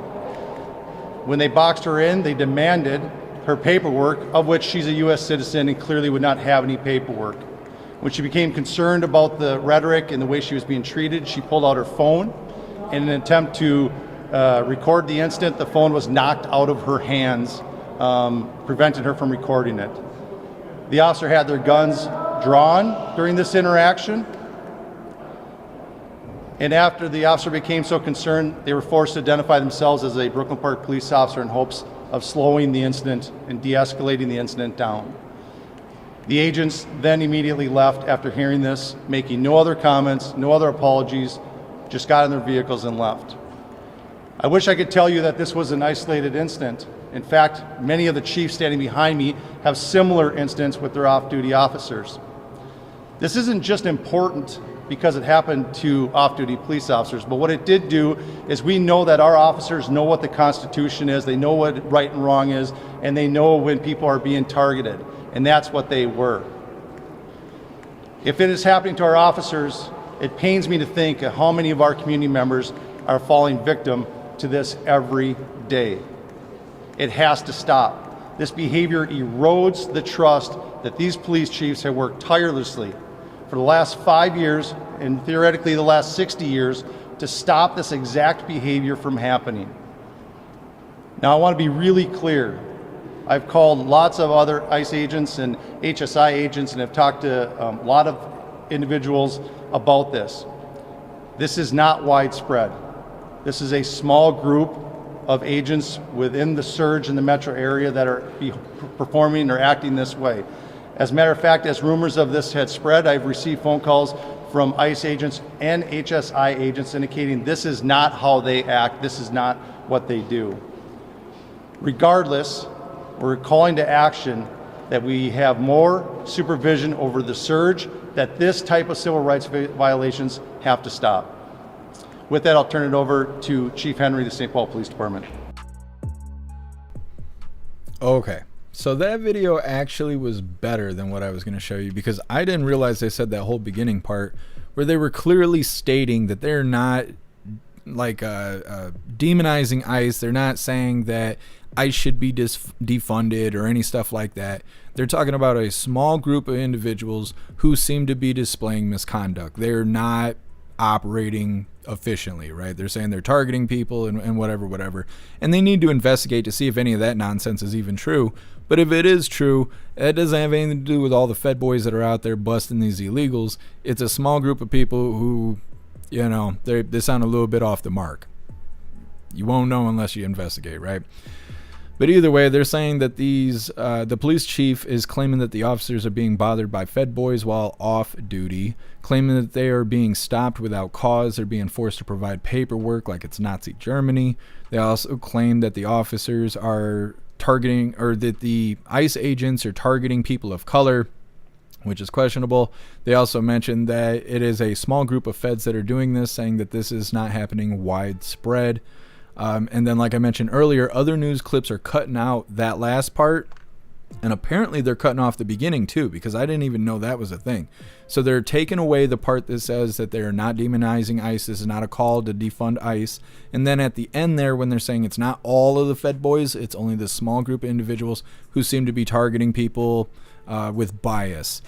[SPEAKER 16] When they boxed her in, they demanded her paperwork, of which she's a U.S. citizen and clearly would not have any paperwork. When she became concerned about the rhetoric and the way she was being treated, she pulled out her phone. In an attempt to record the incident, the phone was knocked out of her hands, preventing her from recording it. The officer had their guns drawn during this interaction. And after the officer became so concerned, they were forced to identify themselves as a Brooklyn Park police officer in hopes of slowing the incident and de-escalating the incident down. The agents then immediately left after hearing this, making no other comments, no other apologies, just got in their vehicles and left. I wish I could tell you that this was an isolated incident. In fact, many of the chiefs standing behind me have similar incidents with their off-duty officers. This isn't just important because it happened to off-duty police officers, but what it did do is we know that our officers know what the Constitution is, they know what right and wrong is, and they know when people are being targeted, and that's what they were. If it is happening to our officers, it pains me to think of how many of our community members are falling victim to this every day. It has to stop. This behavior erodes the trust that these police chiefs have worked tirelessly for the last 5 years and theoretically the last 60 years to stop this exact behavior from happening. Now, I want to be really clear. I've called lots of other ICE agents and HSI agents and have talked to a lot of individuals about this. This is not widespread. This is a small group of agents within the surge in the metro area that are performing or acting this way. As a matter of fact, as rumors of this had spread, I've received phone calls from ICE agents and HSI agents indicating this is not how they act, this is not what they do. Regardless, we're calling to action that we have more supervision over the surge, that this type of civil rights violations have to stop. With that, I'll turn it over to Chief Henry, the St. Paul Police Department.
[SPEAKER 2] Okay, so that video actually was better than what I was going to show you, because I didn't realize they said that whole beginning part where they were clearly stating that they're not like demonizing ICE. They're not saying that ICE should be defunded or any stuff like that. They're talking about a small group of individuals who seem to be displaying misconduct. They're not operating efficiently, right? They're saying they're targeting people and whatever. And they need to investigate to see if any of that nonsense is even true. But if it is true, it doesn't have anything to do with all the Fed boys that are out there busting these illegals. It's a small group of people who, you know, they sound a little bit off the mark. You won't know unless you investigate, right? But either way, they're saying that the police chief is claiming that the officers are being bothered by Fed boys while off duty, claiming that they are being stopped without cause. They're being forced to provide paperwork like it's Nazi Germany. They also claim that the officers are targeting, or that the ICE agents are targeting people of color, which is questionable. They also mentioned that it is a small group of feds that are doing this, saying that this is not happening widespread. And then, like I mentioned earlier, other news clips are cutting out that last part, and apparently they're cutting off the beginning too, because I didn't even know that was a thing. So they're taking away the part that says that they're not demonizing ICE. This is not a call to defund ICE. And then at the end there, when they're saying it's not all of the Fed boys, it's only this small group of individuals who seem to be targeting people with bias.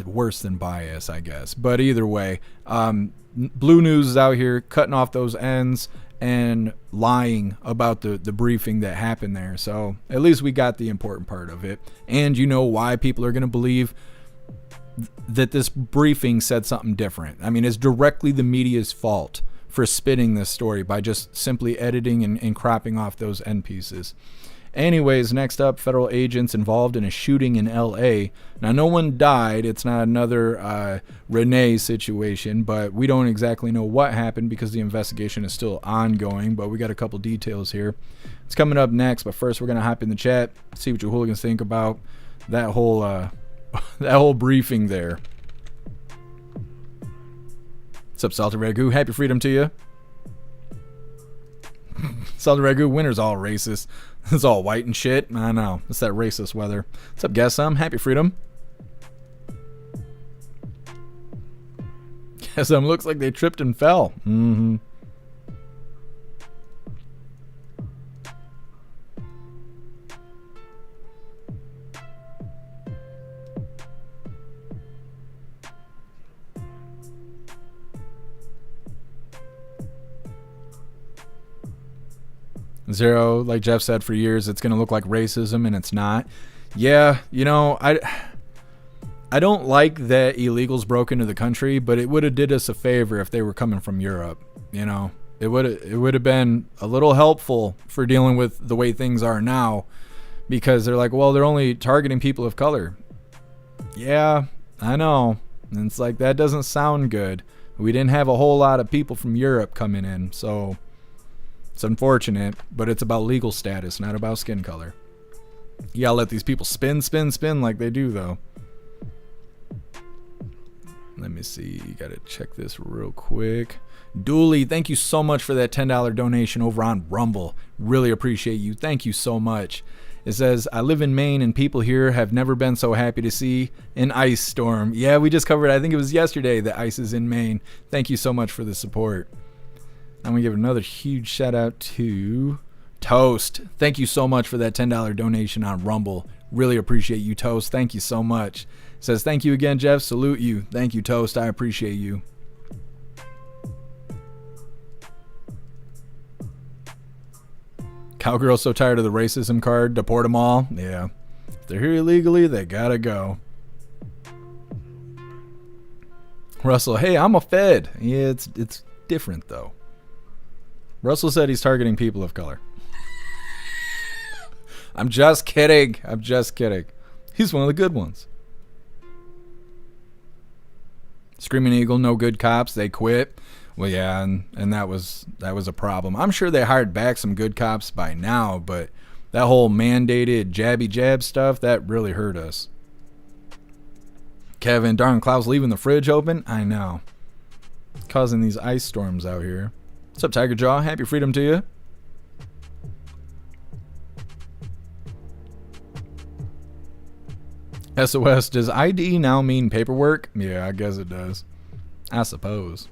[SPEAKER 2] Worse than bias, I guess. But either way, Blue News is out here cutting off those ends and lying about the briefing that happened there. So at least we got the important part of it. And you know why people are going to believe that this briefing said something different. I mean, it's directly the media's fault for spinning this story by just simply editing and cropping off those end pieces. Anyways, next up, federal agents involved in a shooting in L.A. Now, no one died. It's not another Renee situation, but we don't exactly know what happened because the investigation is still ongoing, but we got a couple details here. It's coming up next, but first we're going to hop in the chat, see what your hooligans think about that whole that whole briefing there. What's up, Salty Ragu? Happy freedom to you. Salty Ragu, winter's all racist. It's all white and shit. I know. It's that racist weather. What's up, guess some? Happy freedom. Guess some looks like they tripped and fell. Mm-hmm. Zero, like Jeff said for years, it's going to look like racism, and it's not. Yeah, you know, I don't like that illegals broke into the country, but it would have did us a favor if they were coming from Europe. You know, it would have been a little helpful for dealing with the way things are now, because they're like, well, they're only targeting people of color. Yeah, I know. And it's like, that doesn't sound good. We didn't have a whole lot of people from Europe coming in, so it's unfortunate, but it's about legal status, not about skin color. You gotta let these people spin like they do, though. Let me see. You gotta check this real quick. Dooley, thank you so much for that $10 donation over on Rumble. Really appreciate you. Thank you so much. It says, I live in Maine and people here have never been so happy to see an ice storm. Yeah, we just covered, I think it was yesterday, that ice is in Maine. Thank you so much for the support. I'm going to give another huge shout out to Toast. Thank you so much for that $10 donation on Rumble. Really appreciate you, Toast. Thank you so much. Says, thank you again, Jeff. Salute you. Thank you, Toast. I appreciate you. Cowgirl's so tired of the racism card. Deport them all. Yeah. If they're here illegally, they gotta go. Russell, hey, I'm a Fed. Yeah, it's different, though. Russell said he's targeting people of color. I'm just kidding. I'm just kidding. He's one of the good ones. Screaming Eagle, no good cops. They quit. Well, yeah, and that was a problem. I'm sure they hired back some good cops by now, but that whole mandated jabby jab stuff, that really hurt us. Kevin, darn, Klaus leaving the fridge open? I know. Causing these ice storms out here. What's up, Tiger Jaw? Happy freedom to you. SOS, does ID now mean paperwork? Yeah, I guess it does. I suppose.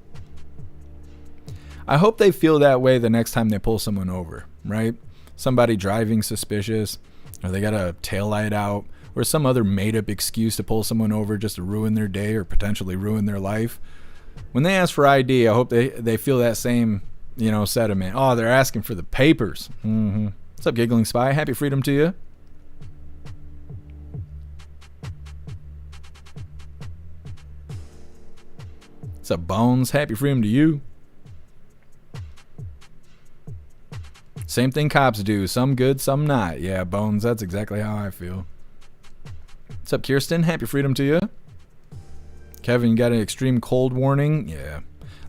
[SPEAKER 2] I hope they feel that way the next time they pull someone over, right? Somebody driving suspicious, or they got a taillight out, or some other made-up excuse to pull someone over just to ruin their day or potentially ruin their life. When they ask for ID, I hope they feel that same, sentiment. Oh, they're asking for the papers. Mm-hmm. What's up, Giggling Spy? Happy freedom to you. What's up, Bones? Happy freedom to you. Same thing cops do. Some good, some not. Yeah, Bones, that's exactly how I feel. What's up, Kirsten? Happy freedom to you. Kevin, you got an extreme cold warning? Yeah.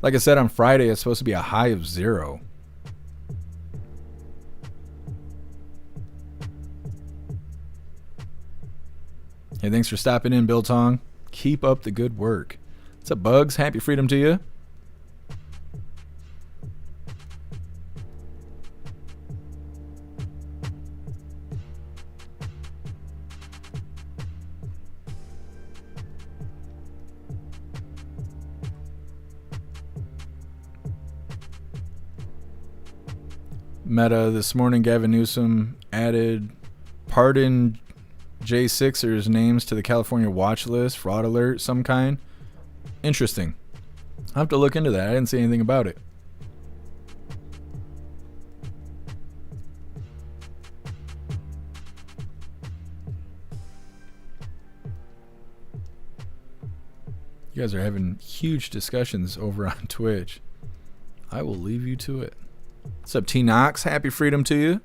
[SPEAKER 2] Like I said, on Friday, it's supposed to be a high of 0. Hey, thanks for stopping in, Bill Tong. Keep up the good work. What's up, Bugs? Happy freedom to you. Meta, this morning Gavin Newsom added pardon J6ers names to the California watch list, fraud alert, some kind. Interesting. I'll have to look into that. I didn't see anything about it. You guys are having huge discussions over on Twitch. I will leave you to it. What's up, T Knox? Happy freedom to you.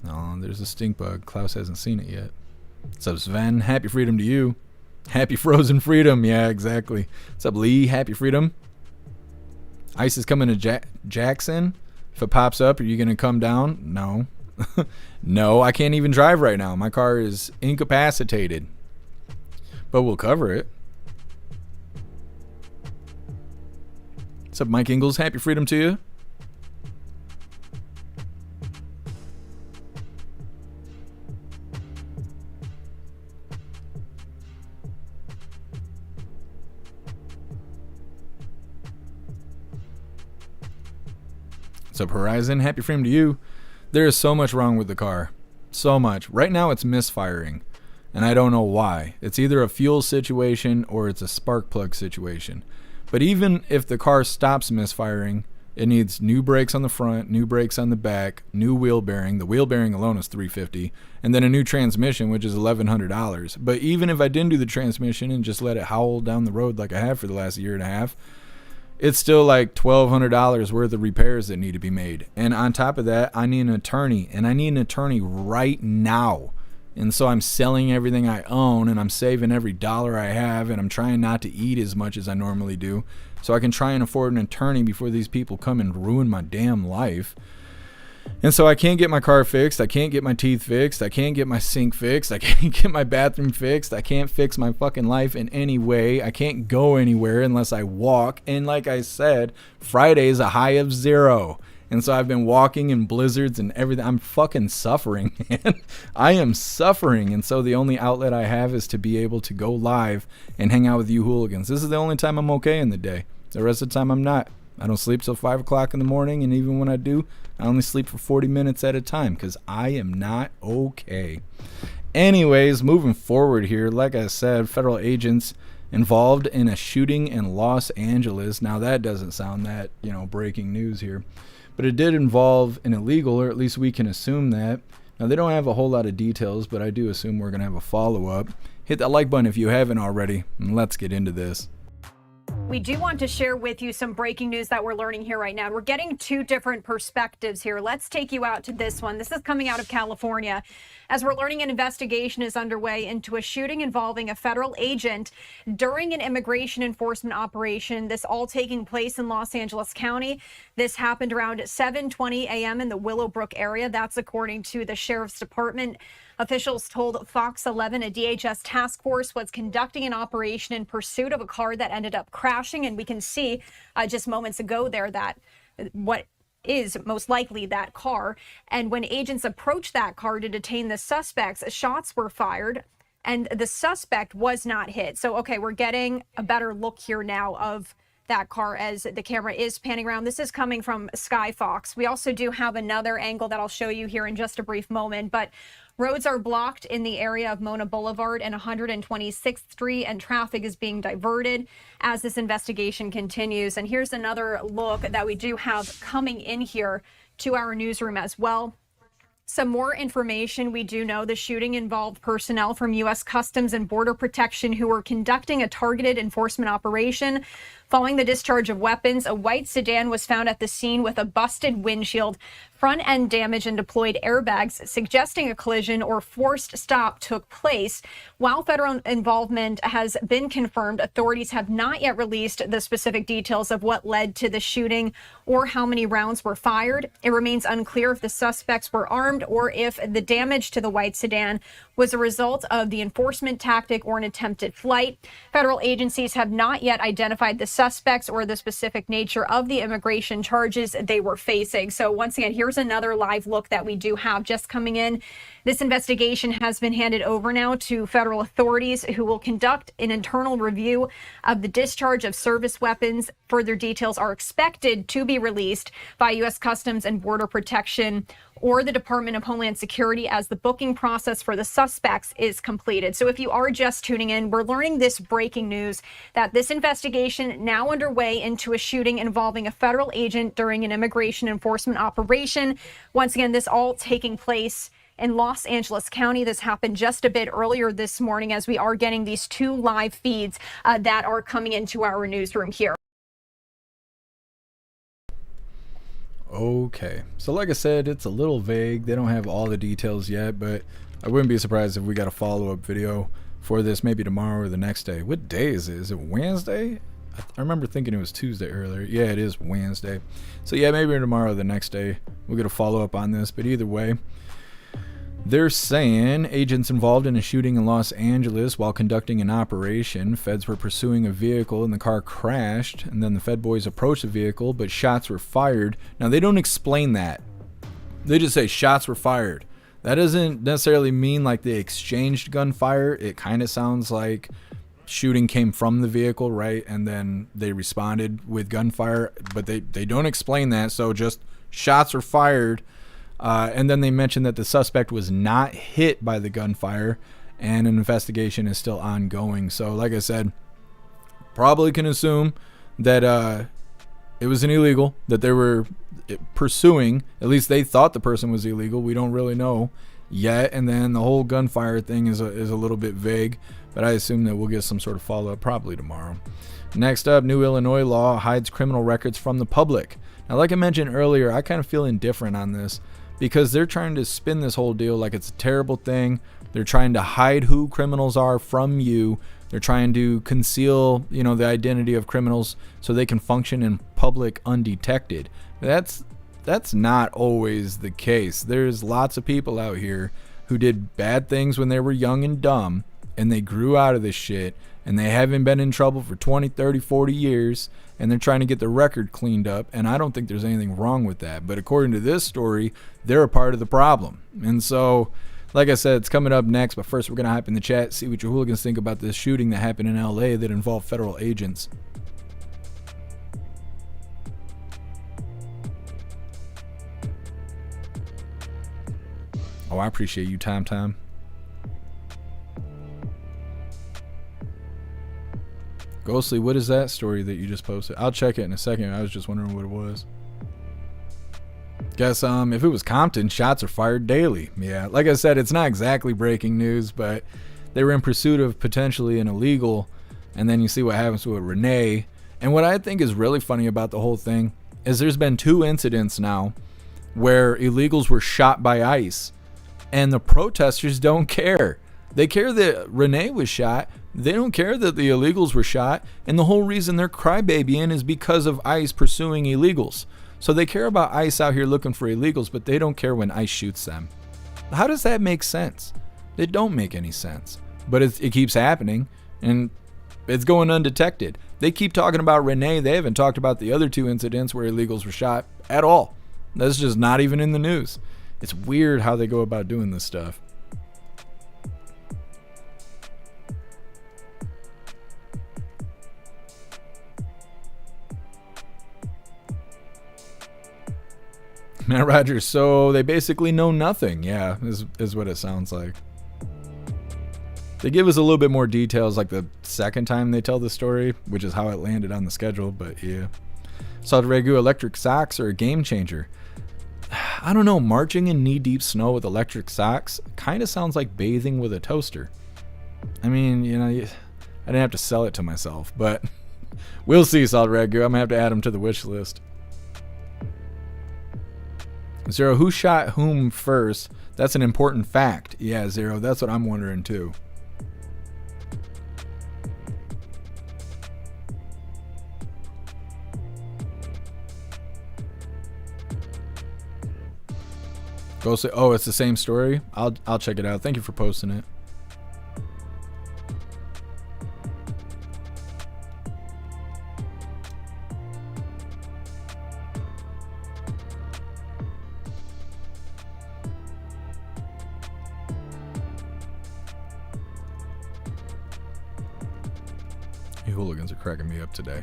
[SPEAKER 2] Oh, there's a stink bug. Klaus hasn't seen it yet. What's up, Sven? Happy freedom to you. Happy frozen freedom. Yeah, exactly. What's up, Lee? Happy freedom. Ice is coming to Jackson. If it pops up, are you going to come down? No. No, I can't even drive right now. My car is incapacitated. But we'll cover it. What's up, Mike Ingalls? Happy freedom to you. What's up, Horizon? Happy freedom to you. There is so much wrong with the car. So much. Right now it's misfiring. And I don't know why. It's either a fuel situation or it's a spark plug situation. But even if the car stops misfiring, it needs new brakes on the front, new brakes on the back, new wheel bearing. The wheel bearing alone is $350, and then a new transmission, which is $1,100. But even if I didn't do the transmission and just let it howl down the road like I have for the last year and a half, it's still like $1,200 worth of repairs that need to be made. And on top of that, I need an attorney, and I need an attorney right now. And so I'm selling everything I own, and I'm saving every dollar I have, and I'm trying not to eat as much as I normally do so I can try and afford an attorney before these people come and ruin my damn life. And so I can't get my car fixed. I can't get my teeth fixed. I can't get my sink fixed. I can't get my bathroom fixed. I can't fix my fucking life in any way. I can't go anywhere unless I walk. And like I said, Friday is a high of 0. And so I've been walking in blizzards and everything. I'm fucking suffering, man. I am suffering. And so the only outlet I have is to be able to go live and hang out with you hooligans. This is the only time I'm okay in the day. The rest of the time I'm not. I don't sleep till 5 o'clock in the morning. And even when I do, I only sleep for 40 minutes at a time because I am not okay. Anyways, moving forward here, like I said, federal agents involved in a shooting in Los Angeles. Now that doesn't sound that, breaking news here, but it did involve an illegal, or at least we can assume that. Now they don't have a whole lot of details, but I do assume we're going to have a follow-up. Hit that like button if you haven't already, and let's get into this.
[SPEAKER 17] We do want to share with you some breaking news that we're learning here right now. We're getting two different perspectives here. Let's take you out to this one. This is coming out of California, as we're learning an investigation is underway into a shooting involving a federal agent during an immigration enforcement operation. This all taking place in Los Angeles County. This happened around 7:20 a.m. in the Willowbrook area. That's according to the Sheriff's Department. Officials told Fox 11 a DHS task force was conducting an operation in pursuit of a car that ended up crashing. And we can see just moments ago there that what is most likely that car. And when agents approached that car to detain the suspects, shots were fired and the suspect was not hit. So, okay, we're getting a better look here now of that car as the camera is panning around. This is coming from Sky Fox. We also do have another angle that I'll show you here in just a brief moment, but roads are blocked in the area of Mona Boulevard and 126th Street, and traffic is being diverted as this investigation continues. And here's another look that we do have coming in here to our newsroom as well. Some more information. We do know the shooting involved personnel from U.S. Customs and Border Protection who were conducting a targeted enforcement operation. Following the discharge of weapons, a white sedan was found at the scene with a busted windshield, front end damage, and deployed airbags, suggesting a collision or forced stop took place. While federal involvement has been confirmed, authorities have not yet released the specific details of what led to the shooting or how many rounds were fired. It remains unclear if the suspects were armed or if the damage to the white sedan was a result of the enforcement tactic or an attempted flight. Federal agencies have not yet identified the suspects or the specific nature of the immigration charges they were facing. So once again, here's another live look that we do have just coming in. This investigation has been handed over now to federal authorities who will conduct an internal review of the discharge of service weapons. Further details are expected to be released by U.S. Customs and Border Protection or the Department of Homeland Security as the booking process for the suspects is completed. So if you are just tuning in, we're learning this breaking news that this investigation now underway into a shooting involving a federal agent during an immigration enforcement operation. Once again, this all taking place in Los Angeles County. This happened just a bit earlier this morning as we are getting these two live feeds that are coming into our newsroom here.
[SPEAKER 2] Okay, so like I said, it's a little vague. They don't have all the details yet, but I wouldn't be surprised if we got a follow-up video for this maybe tomorrow or the next day. What day is it? Is it Wednesday? I remember thinking it was Tuesday earlier. Yeah, it is Wednesday. So yeah, maybe tomorrow or the next day we'll get a follow-up on this, but either way, they're saying agents involved in a shooting in Los Angeles while conducting an operation. Feds were pursuing a vehicle and the car crashed, and then the Fed boys approached the vehicle, but shots were fired. Now, they don't explain that. They just say shots were fired. That doesn't necessarily mean like they exchanged gunfire. It kind of sounds like shooting came from the vehicle, right? And then they responded with gunfire, but they don't explain that. So just shots were fired. And then they mentioned that the suspect was not hit by the gunfire and an investigation is still ongoing. So like I said, probably can assume that it was an illegal that they were pursuing. At least they thought the person was illegal. We don't really know yet. And then the whole gunfire thing is a little bit vague, but I assume that we'll get some sort of follow-up probably tomorrow. Next up, new Illinois law hides criminal records from the public. Now, like I mentioned earlier, I kind of feel indifferent on this, because they're trying to spin this whole deal like it's a terrible thing. They're trying to hide who criminals are from you. They're trying to conceal, the identity of criminals so they can function in public undetected. That's not always the case. There's lots of people out here who did bad things when they were young and dumb, and they grew out of this shit, and they haven't been in trouble for 20, 30, 40 years, and they're trying to get the record cleaned up, and I don't think there's anything wrong with that. But according to this story, they're a part of the problem. And so, like I said, it's coming up next, but first we're going to hop in the chat, see what your hooligans think about this shooting that happened in LA that involved federal agents. Oh, I appreciate you, Tom. Ghostly, what is that story that you just posted? I'll check it in a second. I was just wondering what it was. Guess if it was Compton, shots are fired daily. Yeah, like I said, it's not exactly breaking news, but they were in pursuit of potentially an illegal, and then you see what happens with Renee. And what I think is really funny about the whole thing is there's been 2 incidents now where illegals were shot by ICE, and the protesters don't care. They care that Renee was shot. They don't care that the illegals were shot, and the whole reason they're crybabying is because of ICE pursuing illegals. So they care about ICE out here looking for illegals, but they don't care when ICE shoots them. How does that make sense? It don't make any sense. But it keeps happening, and it's going undetected. They keep talking about Renee. They haven't talked about the other 2 incidents where illegals were shot at all. That's just not even in the news. It's weird how they go about doing this stuff. Matt Rogers, so they basically know nothing. Yeah, is what it sounds like. They give us a little bit more details like the second time they tell the story, which is how it landed on the schedule, but yeah. Saudi Regu, electric socks are a game changer. I don't know, marching in knee-deep snow with electric socks kind of sounds like bathing with a toaster. I mean, you know, I didn't have to sell it to myself, but we'll see, Saudi Regu. I'm going to have to add them to the wish list. Zero, who shot whom first? That's an important fact. Yeah, Zero, that's what I'm wondering too. Ghostly, oh, it's the same story? I'll check it out. Thank you for posting it. You hooligans are cracking me up today.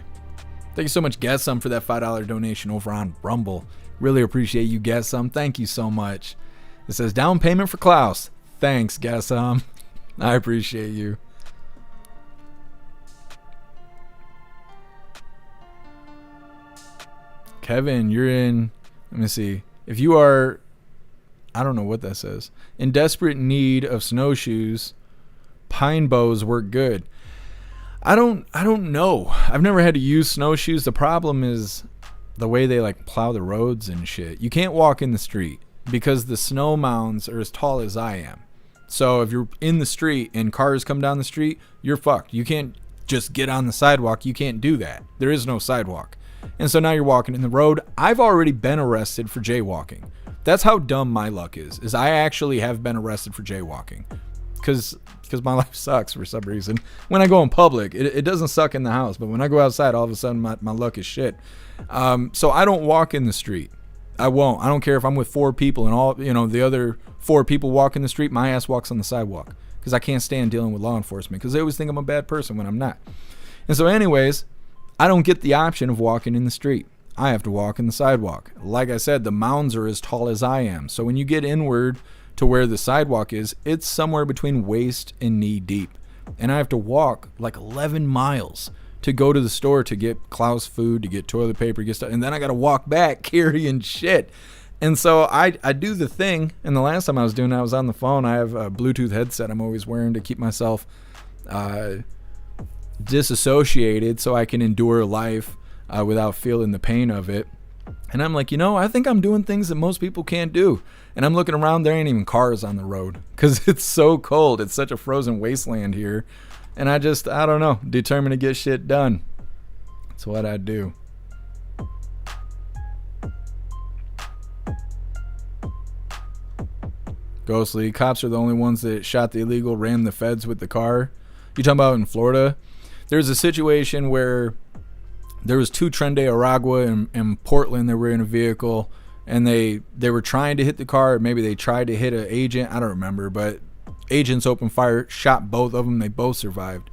[SPEAKER 2] Thank you so much, Guessum, for that $5 donation over on Rumble. Really appreciate you, Guessum. Thank you so much. It says down payment for Klaus. Thanks, Guessum. I appreciate you. Kevin, you're in, let me see. If you are, I don't know what that says, in desperate need of snowshoes, pine bows work good. I don't know. I've never had to use snowshoes. The problem is the way they like plow the roads and shit. You can't walk in the street because the snow mounds are as tall as I am. So if you're in the street and cars come down the street, you're fucked. You can't just get on the sidewalk. You can't do that. There is no sidewalk. And so now you're walking in the road. I've already been arrested for jaywalking. That's how dumb my luck is I actually have been arrested for jaywalking. Because my life sucks for some reason. When I go in public, it doesn't suck in the house. But when I go outside, all of a sudden my luck is shit. So I don't walk in the street. I won't. I don't care if I'm with 4 people and all, you know, the other 4 people walk in the street. My ass walks on the sidewalk because I can't stand dealing with law enforcement because they always think I'm a bad person when I'm not. And so anyways, I don't get the option of walking in the street. I have to walk in the sidewalk. Like I said, the mounds are as tall as I am. So when you get inward to where the sidewalk is, it's somewhere between waist and knee deep. And I have to walk like 11 miles to go to the store to get Klaus food, to get toilet paper, get stuff. And then I got to walk back carrying shit. And so I do the thing. And the last time I was doing it, I was on the phone. I have a Bluetooth headset I'm always wearing to keep myself disassociated so I can endure life without feeling the pain of it. And I'm like, you know, I think I'm doing things that most people can't do. And I'm looking around, there ain't even cars on the road because it's so cold. It's such a frozen wasteland here. And I don't know, determined to get shit done. That's what I do. Ghostly, cops are the only ones that shot the illegal, rammed the feds with the car. You talking about in Florida? There's a situation where there was 2 Tren de Aragua in Portland that were in a vehicle, and they were trying to hit the car. Maybe they tried to hit an agent. I don't remember, but agents opened fire, shot both of them. They both survived.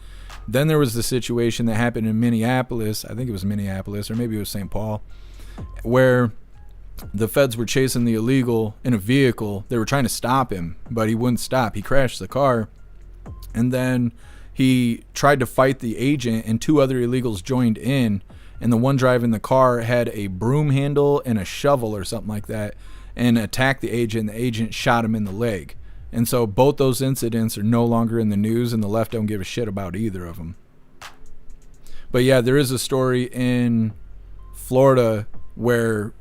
[SPEAKER 2] Then there was the situation that happened in Minneapolis. I think it was Minneapolis, or maybe it was St. Paul, where the feds were chasing the illegal in a vehicle. They were trying to stop him, but he wouldn't stop. He crashed the car, and then he tried to fight the agent, and 2 other illegals joined in, and the one driving the car had a broom handle and a shovel or something like that, and attacked the agent, and the agent shot him in the leg. And so both those incidents are no longer in the news, and the left don't give a shit about either of them. But yeah, there is a story in Florida where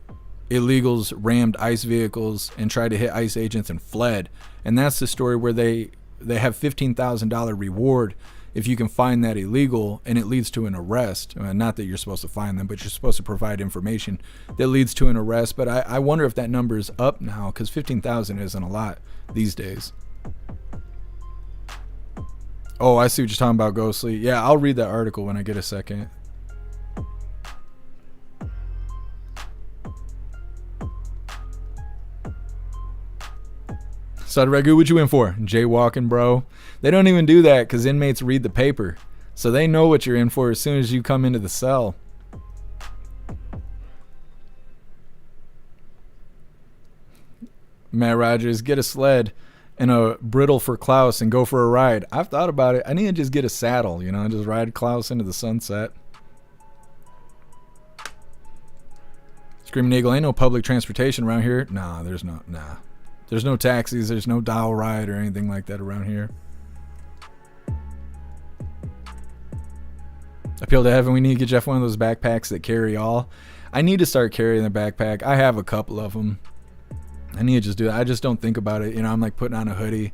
[SPEAKER 2] illegals rammed ICE vehicles and tried to hit ICE agents and fled. And that's the story where they have $15,000 reward if you can find that illegal, and it leads to an arrest. Not that you're supposed to find them, but you're supposed to provide information that leads to an arrest. But I wonder if that number is up now, because 15,000 isn't a lot these days. Oh, I see what you're talking about, Ghostly. Yeah, I'll read that article when I get a second. Sud Ragu, what you in for? Jaywalking, bro. They don't even do that because inmates read the paper. So they know what you're in for as soon as you come into the cell. Matt Rogers, get a sled and a brittle for Klaus and go for a ride. I've thought about it. I need to just get a saddle, you know, and just ride Klaus into the sunset. Screaming Eagle, ain't no public transportation around here. Nah, there's no, There's no taxis, there's no dial ride or anything like that around here. Appeal to heaven, we need to get Jeff one of those backpacks that carry all. I need to start carrying the backpack. I have a couple of them. I need to just do it. I just don't think about it. You know, I'm like putting on a hoodie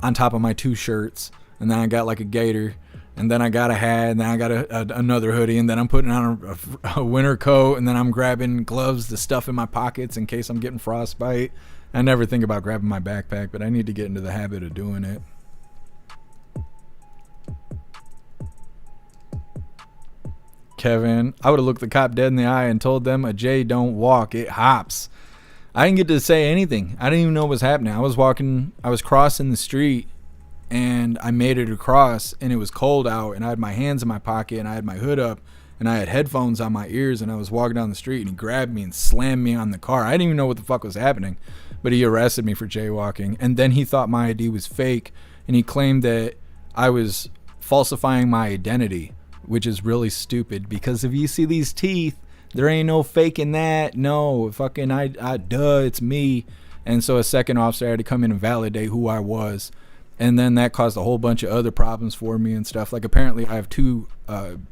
[SPEAKER 2] on top of my 2 shirts, and then I got like a gaiter, and then I got a hat, and then I got another hoodie, and then I'm putting on a winter coat, and then I'm grabbing gloves to stuff in my pockets in case I'm getting frostbite. I never think about grabbing my backpack, but I need to get into the habit of doing it. Kevin, I would have looked the cop dead in the eye and told them a J don't walk, it hops. I didn't get to say anything. I didn't even know what was happening. I was crossing the street, and I made it across, and it was cold out, and I had my hands in my pocket, and I had my hood up, and I had headphones on my ears, and I was walking down the street, and he grabbed me and slammed me on the car. I didn't even know what the fuck was happening, but he arrested me for jaywalking, and then he thought my ID was fake, and he claimed that I was falsifying my identity, which is really stupid, because if you see these teeth, there ain't no faking that. No, fucking duh, it's me. And so a second officer had to come in and validate who I was. And then that caused a whole bunch of other problems for me and stuff. Like apparently I have 2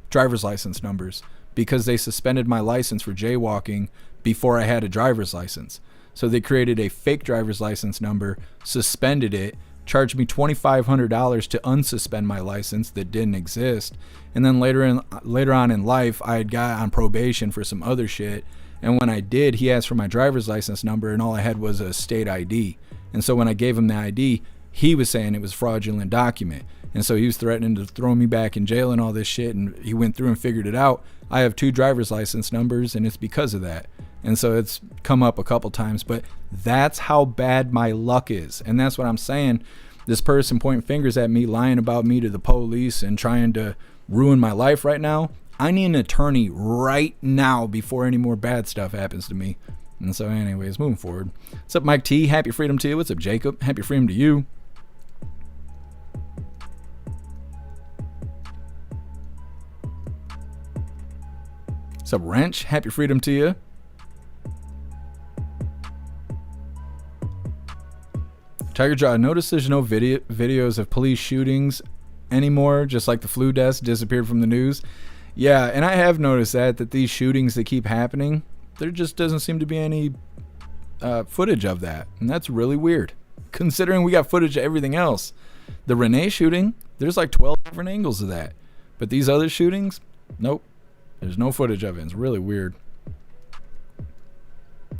[SPEAKER 2] driver's license numbers because they suspended my license for jaywalking before I had a driver's license. So they created a fake driver's license number, suspended it, charged me $2,500 to unsuspend my license that didn't exist. And then later on in life, I had got on probation for some other shit. And when I did, he asked for my driver's license number, and all I had was a state ID. And so when I gave him the ID, he was saying it was a fraudulent document. And so he was threatening to throw me back in jail and all this shit. And he went through and figured it out. I have 2 driver's license numbers, and it's because of that. And so it's come up a couple times, but that's how bad my luck is. And that's what I'm saying. This person pointing fingers at me, lying about me to the police and trying to ruin my life right now. I need an attorney right now before any more bad stuff happens to me. And so anyways, moving forward. What's up, Mike T? Happy freedom to you. What's up, Jacob? Happy freedom to you. What's up, Wrench? Happy freedom to you. Tiger Jaw, I noticed there's no videos of police shootings anymore, just like the flu deaths disappeared from the news. Yeah, and I have noticed that these shootings that keep happening, there just doesn't seem to be any footage of that. And that's really weird, considering we got footage of everything else. The Renee shooting, there's like 12 different angles of that. But these other shootings, nope. There's no footage of it. It's really weird.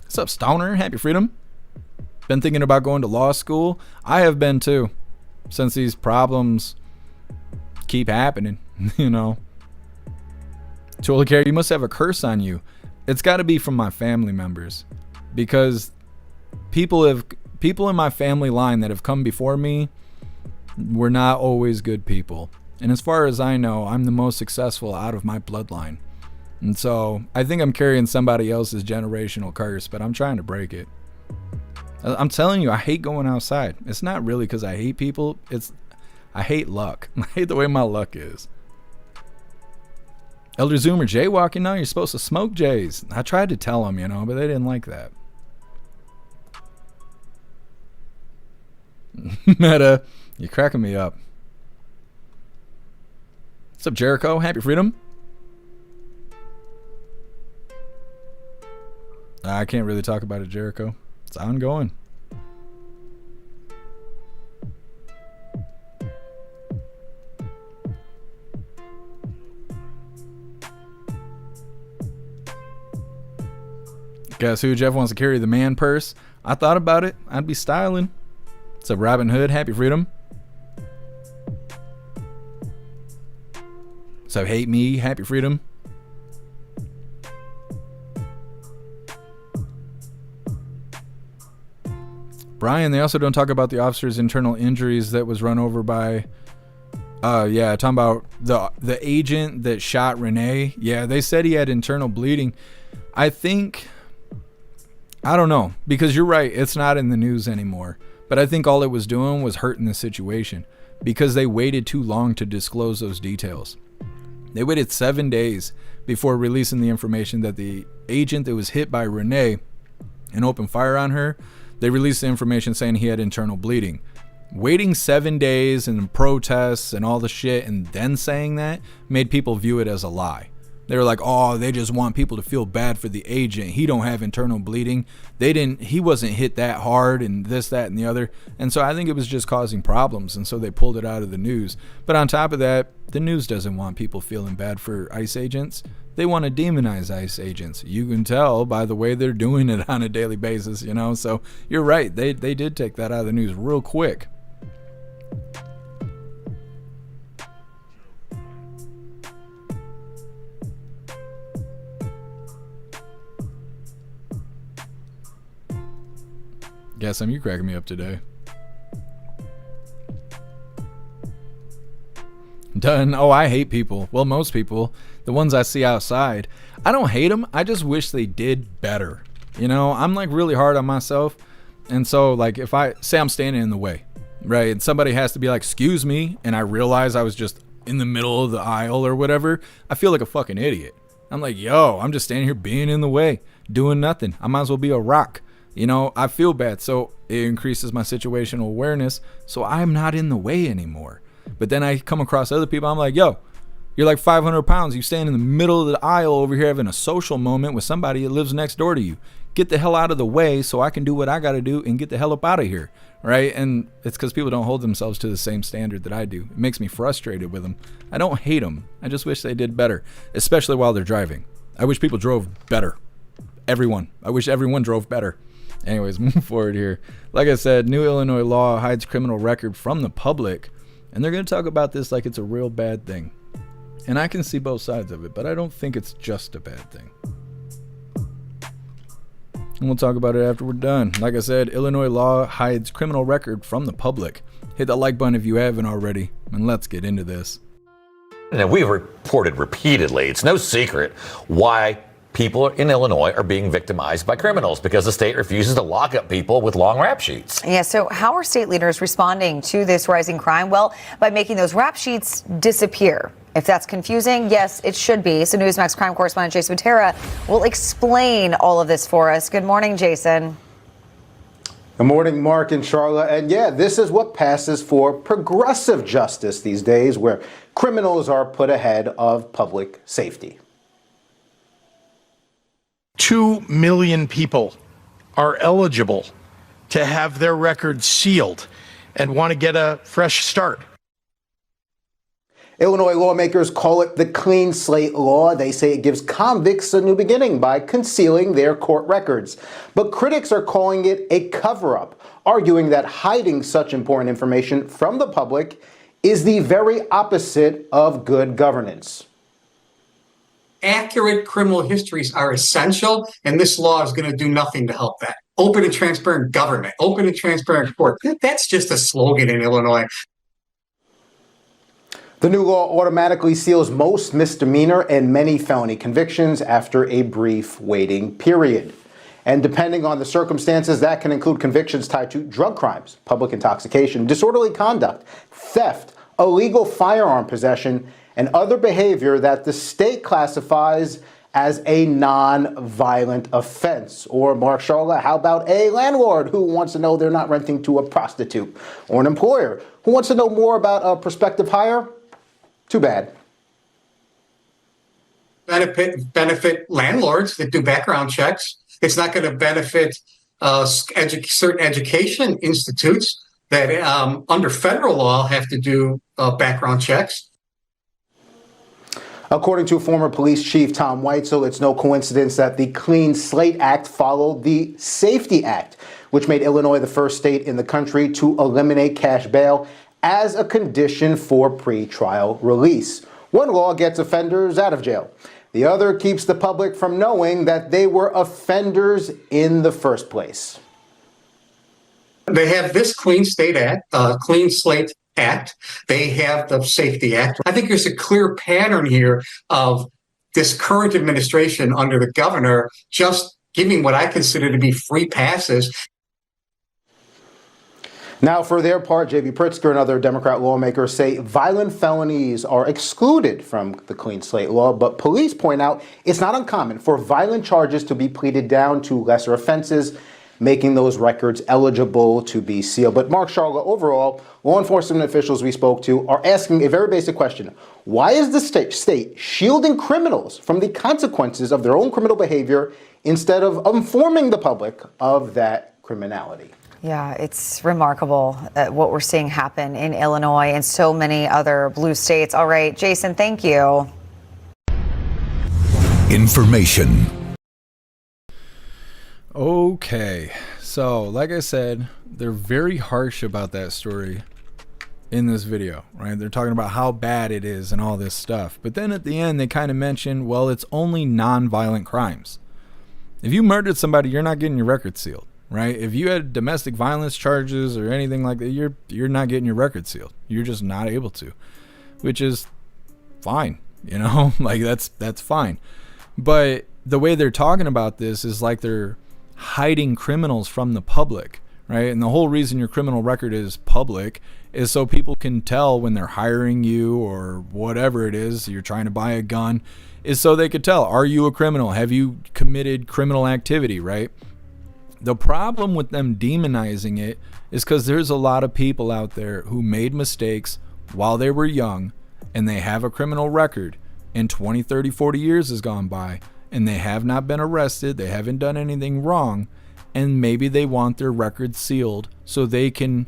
[SPEAKER 2] What's up, Stoner? Happy freedom. Been thinking about going to law school. I have been too, since these problems keep happening. You know, Cholicare, you must have a curse on you. It's got to be from my family members, because people in my family line that have come before me were not always good people. And as far as I know, I'm the most successful out of my bloodline. And so I think I'm carrying somebody else's generational curse, but I'm trying to break it. I'm telling you, I hate going outside. It's not really because I hate people. I hate luck. I hate the way my luck is. Elder Zoomer, jaywalking now? You're supposed to smoke Jays. I tried to tell them, but they didn't like that. Meta, you're cracking me up. What's up, Jericho? Happy freedom? I can't really talk about it, Jericho. It's ongoing. Guess who? Jeff wants to carry the man purse. I thought about it. I'd be styling. What's up, Robin Hood? Happy freedom. What's up, Hate Me? Happy freedom. Brian, they also don't talk about the officer's internal injuries that was run over by talking about the agent that shot Renee. Yeah, they said he had internal bleeding. I don't know, because you're right, it's not in the news anymore. But I think all it was doing was hurting the situation because they waited too long to disclose those details. They waited 7 days before releasing the information that the agent that was hit by Renee and opened fire on her, they released the information saying he had internal bleeding. Waiting 7 days and protests and all the shit and then saying that made people view it as a lie. They were like, oh, they just want people to feel bad for the agent. He don't have internal bleeding. He wasn't hit that hard and this, that, and the other. And so I think it was just causing problems. And so they pulled it out of the news. But on top of that, the news doesn't want people feeling bad for ICE agents. They want to demonize ICE agents. You can tell by the way they're doing it on a daily basis, So you're right. They did take that out of the news real quick. Guess you cracking me up today. Done. Oh, I hate people. Well, most people, the ones I see outside, I don't hate them. I just wish they did better. I'm like really hard on myself. And so like if I say I'm standing in the way, right? And somebody has to be like, excuse me. And I realize I was just in the middle of the aisle or whatever. I feel like a fucking idiot. I'm like, yo, I'm just standing here being in the way, doing nothing. I might as well be a rock. I feel bad, so it increases my situational awareness, so I'm not in the way anymore. But then I come across other people, I'm like, yo, you're like 500 pounds, you stand in the middle of the aisle over here having a social moment with somebody that lives next door to you. Get the hell out of the way so I can do what I gotta do and get the hell up out of here, right? And it's because people don't hold themselves to the same standard that I do. It makes me frustrated with them. I don't hate them, I just wish they did better, especially while they're driving. I wish people drove better. Everyone. I wish everyone drove better. Anyways, move forward here. Like I said, new Illinois law hides criminal record from the public, and they're going to talk about this like it's a real bad thing. And I can see both sides of it, but I don't think it's just a bad thing. And we'll talk about it after we're done. Like I said, Illinois law hides criminal record from the public. Hit that like button if you haven't already, and let's get into this.
[SPEAKER 18] Now, we've reported repeatedly, it's no secret why people in Illinois are being victimized by criminals because the state refuses to lock up people with long rap sheets.
[SPEAKER 19] Yeah, so how are state leaders responding to this rising crime? Well, by making those rap sheets disappear. If that's confusing, yes, it should be. So Newsmax crime correspondent Jason Matera will explain all of this for us. Good morning, Jason.
[SPEAKER 20] Good morning, Mark and Charlotte. And yeah, this is what passes for progressive justice these days, where criminals are put ahead of public safety.
[SPEAKER 21] 2 million people are eligible to have their records sealed and want to get a fresh start.
[SPEAKER 20] Illinois lawmakers call it the Clean Slate Law. They say it gives convicts a new beginning by concealing their court records. But critics are calling it a cover-up, arguing that hiding such important information from the public is the very opposite of good governance.
[SPEAKER 22] Accurate criminal histories are essential, and this law is going to do nothing to help that. Open and transparent government, open and transparent court. That's just a slogan in Illinois.
[SPEAKER 20] The new law automatically seals most misdemeanor and many felony convictions after a brief waiting period. And depending on the circumstances, that can include convictions tied to drug crimes, public intoxication, disorderly conduct, theft, illegal firearm possession, and other behavior that the state classifies as a non-violent offense. Or, Mark Charlotte, how about a landlord who wants to know they're not renting to a prostitute? Or an employer who wants to know more about a prospective hire? Too bad.
[SPEAKER 22] Benefit landlords that do background checks. It's not going to benefit certain education institutes that under federal law have to do background checks.
[SPEAKER 20] According to former police chief Tom Weitzel, it's no coincidence that the Clean Slate Act followed the Safety Act, which made Illinois the first state in the country to eliminate cash bail as a condition for pretrial release. One law gets offenders out of jail. The other keeps the public from knowing that they were offenders in the first place.
[SPEAKER 22] They have this Clean Slate Act. They have the Safety Act. I think there's a clear pattern here of this current administration under the governor just giving what I consider to be free passes.
[SPEAKER 20] Now, for their part, J.B. Pritzker and other Democrat lawmakers say violent felonies are excluded from the Clean Slate law, but police point out it's not uncommon for violent charges to be pleaded down to lesser offenses, making those records eligible to be sealed. But Mark Charlotte, overall, law enforcement officials we spoke to are asking a very basic question. Why is the state shielding criminals from the consequences of their own criminal behavior instead of informing the public of that criminality?
[SPEAKER 19] Yeah, it's remarkable what we're seeing happen in Illinois and so many other blue states. All right, Jason, thank you.
[SPEAKER 2] Information. Okay, so like I said, they're very harsh about that story in this video, right? They're talking about how bad it is and all this stuff. But then at the end, they kind of mention, well, it's only non-violent crimes. If you murdered somebody, you're not getting your record sealed, right? If you had domestic violence charges or anything like that, you're not getting your record sealed. You're just not able to, which is fine, you know? Like that's fine. But the way they're talking about this is like they're hiding criminals from the public, right? And the whole reason your criminal record is public is so people can tell when they're hiring you or whatever it is, you're trying to buy a gun, is so they could tell, are you a criminal? Have you committed criminal activity, right? The problem with them demonizing it is because there's a lot of people out there who made mistakes while they were young and they have a criminal record and 20, 30, 40 years has gone by and they have not been arrested, they haven't done anything wrong, and maybe they want their record sealed so they can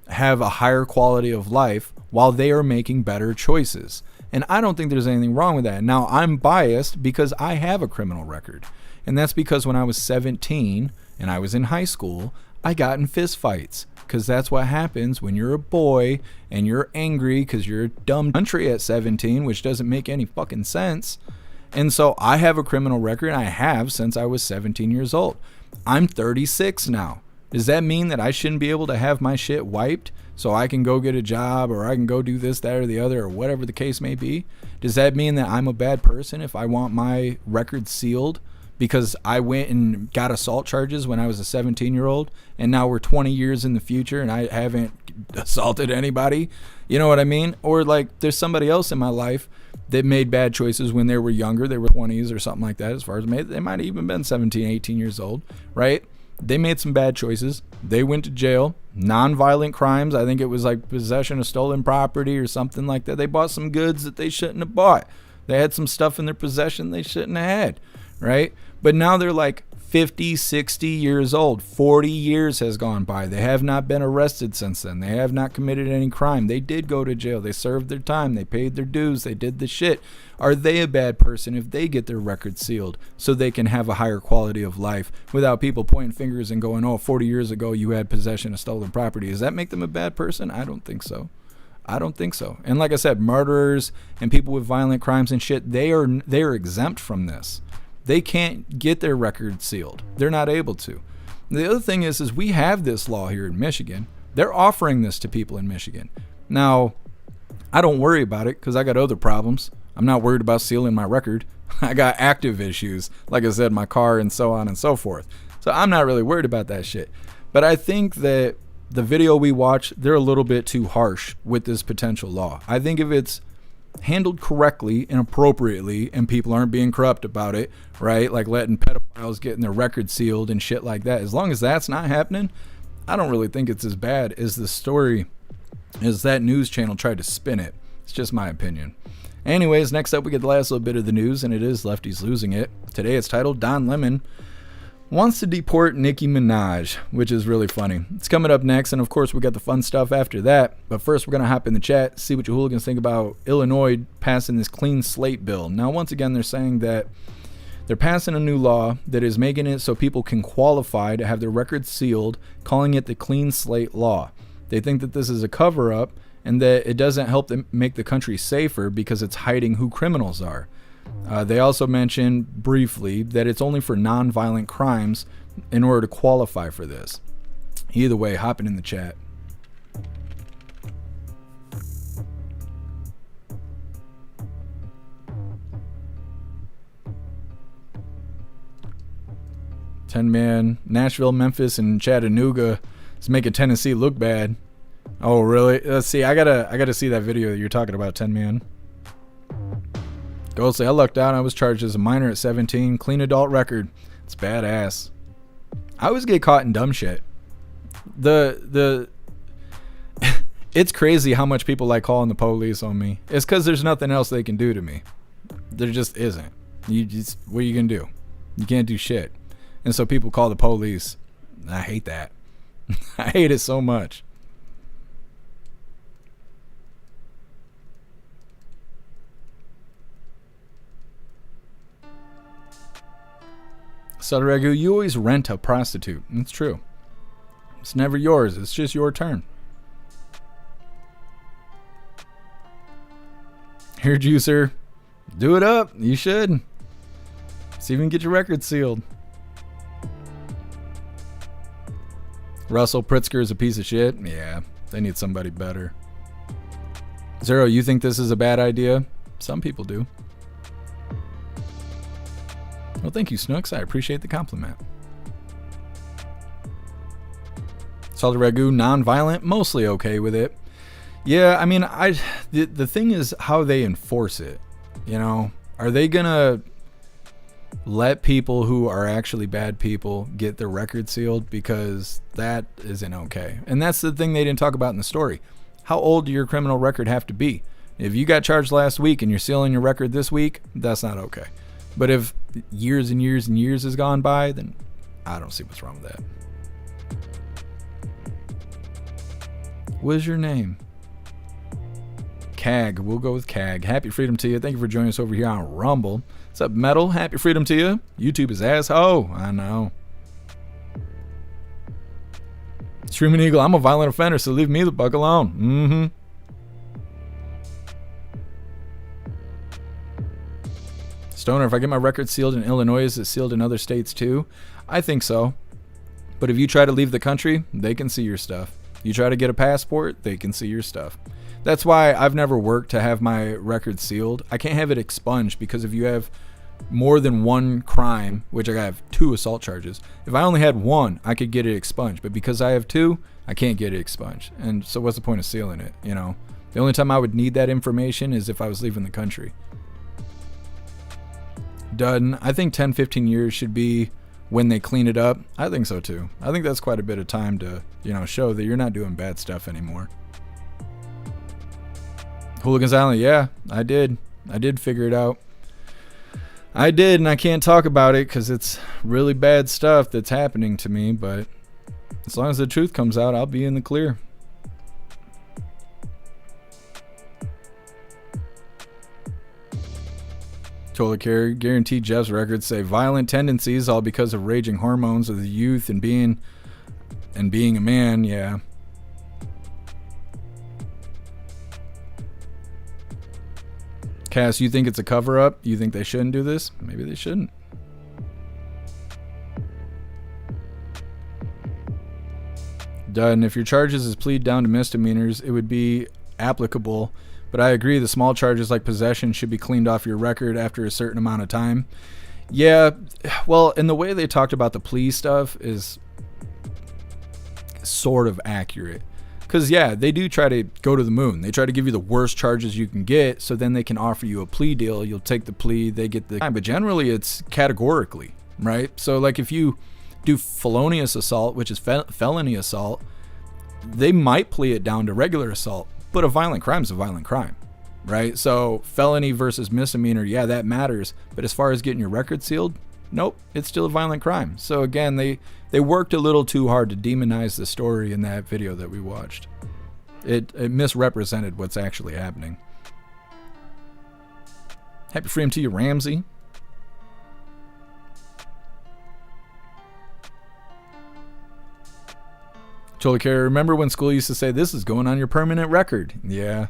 [SPEAKER 2] have a higher quality of life while they are making better choices. And I don't think there's anything wrong with that. Now, I'm biased because I have a criminal record. And that's because when I was 17 and I was in high school, I got in fist fights. Because that's what happens when you're a boy and you're angry because you're a dumb country at 17, which doesn't make any fucking sense. And so I have a criminal record. I have since I was 17 years old. I'm 36 now. Does that mean that I shouldn't be able to have my shit wiped so I can go get a job or I can go do this, that, or the other, or whatever the case may be? Does that mean that I'm a bad person if I want my record sealed because I went and got assault charges when I was a 17-year-old and now we're 20 years in the future and I haven't assaulted anybody? You know what I mean? Or like there's somebody else in my life that made bad choices when they were younger. They were 20s or something like that. As far as they might have even been 17, 18 years old, right? They made some bad choices. They went to jail. Non-violent crimes. I think it was like possession of stolen property or something like that. They bought some goods that they shouldn't have bought. They had some stuff in their possession they shouldn't have had, right? But now they're like 50, 60 years old. 40 years has gone by. They have not been arrested since then. They have not committed any crime. They did go to jail. They served their time. They paid their dues. They did the shit. Are they a bad person if they get their record sealed so they can have a higher quality of life without people pointing fingers and going, oh, 40 years ago you had possession of stolen property? Does that make them a bad person? I don't think so. I don't think so. And like I said, murderers and people with violent crimes and shit, they are exempt from this. They can't get their record sealed. They're not able to. The other thing is we have this law here in Michigan. They're offering this to people in Michigan. Now, I don't worry about it because I got other problems. I'm not worried about sealing my record. I got active issues, like I said, my car and so on and so forth. So I'm not really worried about that shit. But I think that the video we watched, they're a little bit too harsh with this potential law. I think if it's handled correctly and appropriately and people aren't being corrupt about it, right? Like letting pedophiles getting their records sealed and shit like that. As long as that's not happening, I don't really think it's as bad as the story as that news channel tried to spin it. It's just my opinion. Anyways, next up we get the last little bit of the news, and it is lefties losing it. Today it's titled Don Lemon wants to deport Nicki Minaj, which is really funny. It's coming up next, and of course we got the fun stuff after that. But first we're going to hop in the chat, see what you hooligans think about Illinois passing this clean slate bill. Now once again they're saying that they're passing a new law that is making it so people can qualify to have their records sealed, calling it the clean slate law. They think that this is a cover-up and that it doesn't help them make the country safer because it's hiding who criminals are. They also mentioned briefly that it's only for non-violent crimes in order to qualify for this. Either way, hopping in the chat. Man, Nashville, Memphis, and Chattanooga is making Tennessee look bad. Oh, really? Let's see. I gotta see that video that you're talking about, 10 man. Ghostly, I lucked out. I was charged as a minor at 17. Clean adult record. It's badass. I always get caught in dumb shit. It's crazy how much people like calling the police on me. It's because there's nothing else they can do to me. There just isn't. What are you gonna do? You can't do shit. And so people call the police. I hate that. I hate it so much. Sudaregu, you always rent a prostitute. It's true. It's never yours. It's just your turn. Here, Juicer. Do it up. You should. See if you can get your record sealed. Russell Pritzker is a piece of shit. Yeah, they need somebody better. Zero, you think this is a bad idea? Some people do. Well, thank you, Snooks. I appreciate the compliment. Salted Ragu, non-violent, mostly okay with it. Yeah, I mean, the thing is how they enforce it. You know, are they gonna let people who are actually bad people get their record sealed? Because that isn't okay. And that's the thing they didn't talk about in the story. How old do your criminal record have to be? If you got charged last week and you're sealing your record this week, that's not okay. But if years and years and years has gone by, then I don't see what's wrong with that. What is your name? CAG. We'll go with CAG. Happy freedom to you. Thank you for joining us over here on Rumble. What's up, Metal? Happy freedom to you. YouTube is asshole. I know. Streaming Eagle, I'm a violent offender, so leave me the fuck alone. Stoner, if I get my record sealed in Illinois, is it sealed in other states too? I think so. But if you try to leave the country, they can see your stuff. You try to get a passport, they can see your stuff. That's why I've never worked to have my record sealed. I can't have it expunged because if you have more than one crime, which I have 2 assault charges, if I only had 1, I could get it expunged. But because I have 2, I can't get it expunged. And so what's the point of sealing it, you know? The only time I would need that information is if I was leaving the country. Done. I think 10, 15 years should be when they clean it up. I think so too. I think that's quite a bit of time to, you know, show that you're not doing bad stuff anymore. Hooligans Island, yeah, I did figure it out. I did, and I can't talk about it because it's really bad stuff that's happening to me, but as long as the truth comes out, I'll be in the clear. Total care, guaranteed Jeff's records say violent tendencies all because of raging hormones of the youth and being a man, yeah. Cass, you think it's a cover-up? You think they shouldn't do this? Maybe they shouldn't. Done. If your charges is plead down to misdemeanors, it would be applicable. But I agree the small charges like possession should be cleaned off your record after a certain amount of time. Yeah, well, and the way they talked about the plea stuff is sort of accurate. Because, yeah, they do try to go to the moon. They try to give you the worst charges you can get, so then they can offer you a plea deal. You'll take the plea, they get the time. But generally, it's categorically, right? So, like, if you do felonious assault, which is felony assault, they might plea it down to regular assault. But a violent crime is a violent crime, right? So, felony versus misdemeanor, yeah, that matters. But as far as getting your record sealed, nope, it's still a violent crime. So, again, they worked a little too hard to demonize the story in that video that we watched. It misrepresented what's actually happening. Happy freedom to you, Ramsey. Cholicare, remember when school used to say, this is going on your permanent record? Yeah,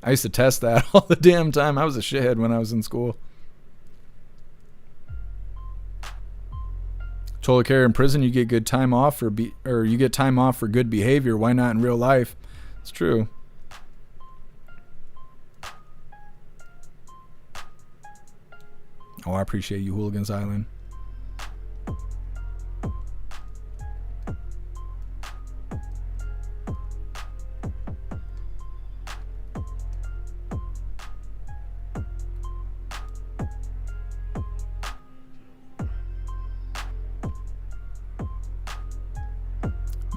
[SPEAKER 2] I used to test that all the damn time. I was a shithead when I was in school. Cholicare, in prison you get good time off or you get time off for good behavior. Why not in real life? It's true. Oh, I appreciate you, Hooligans Island.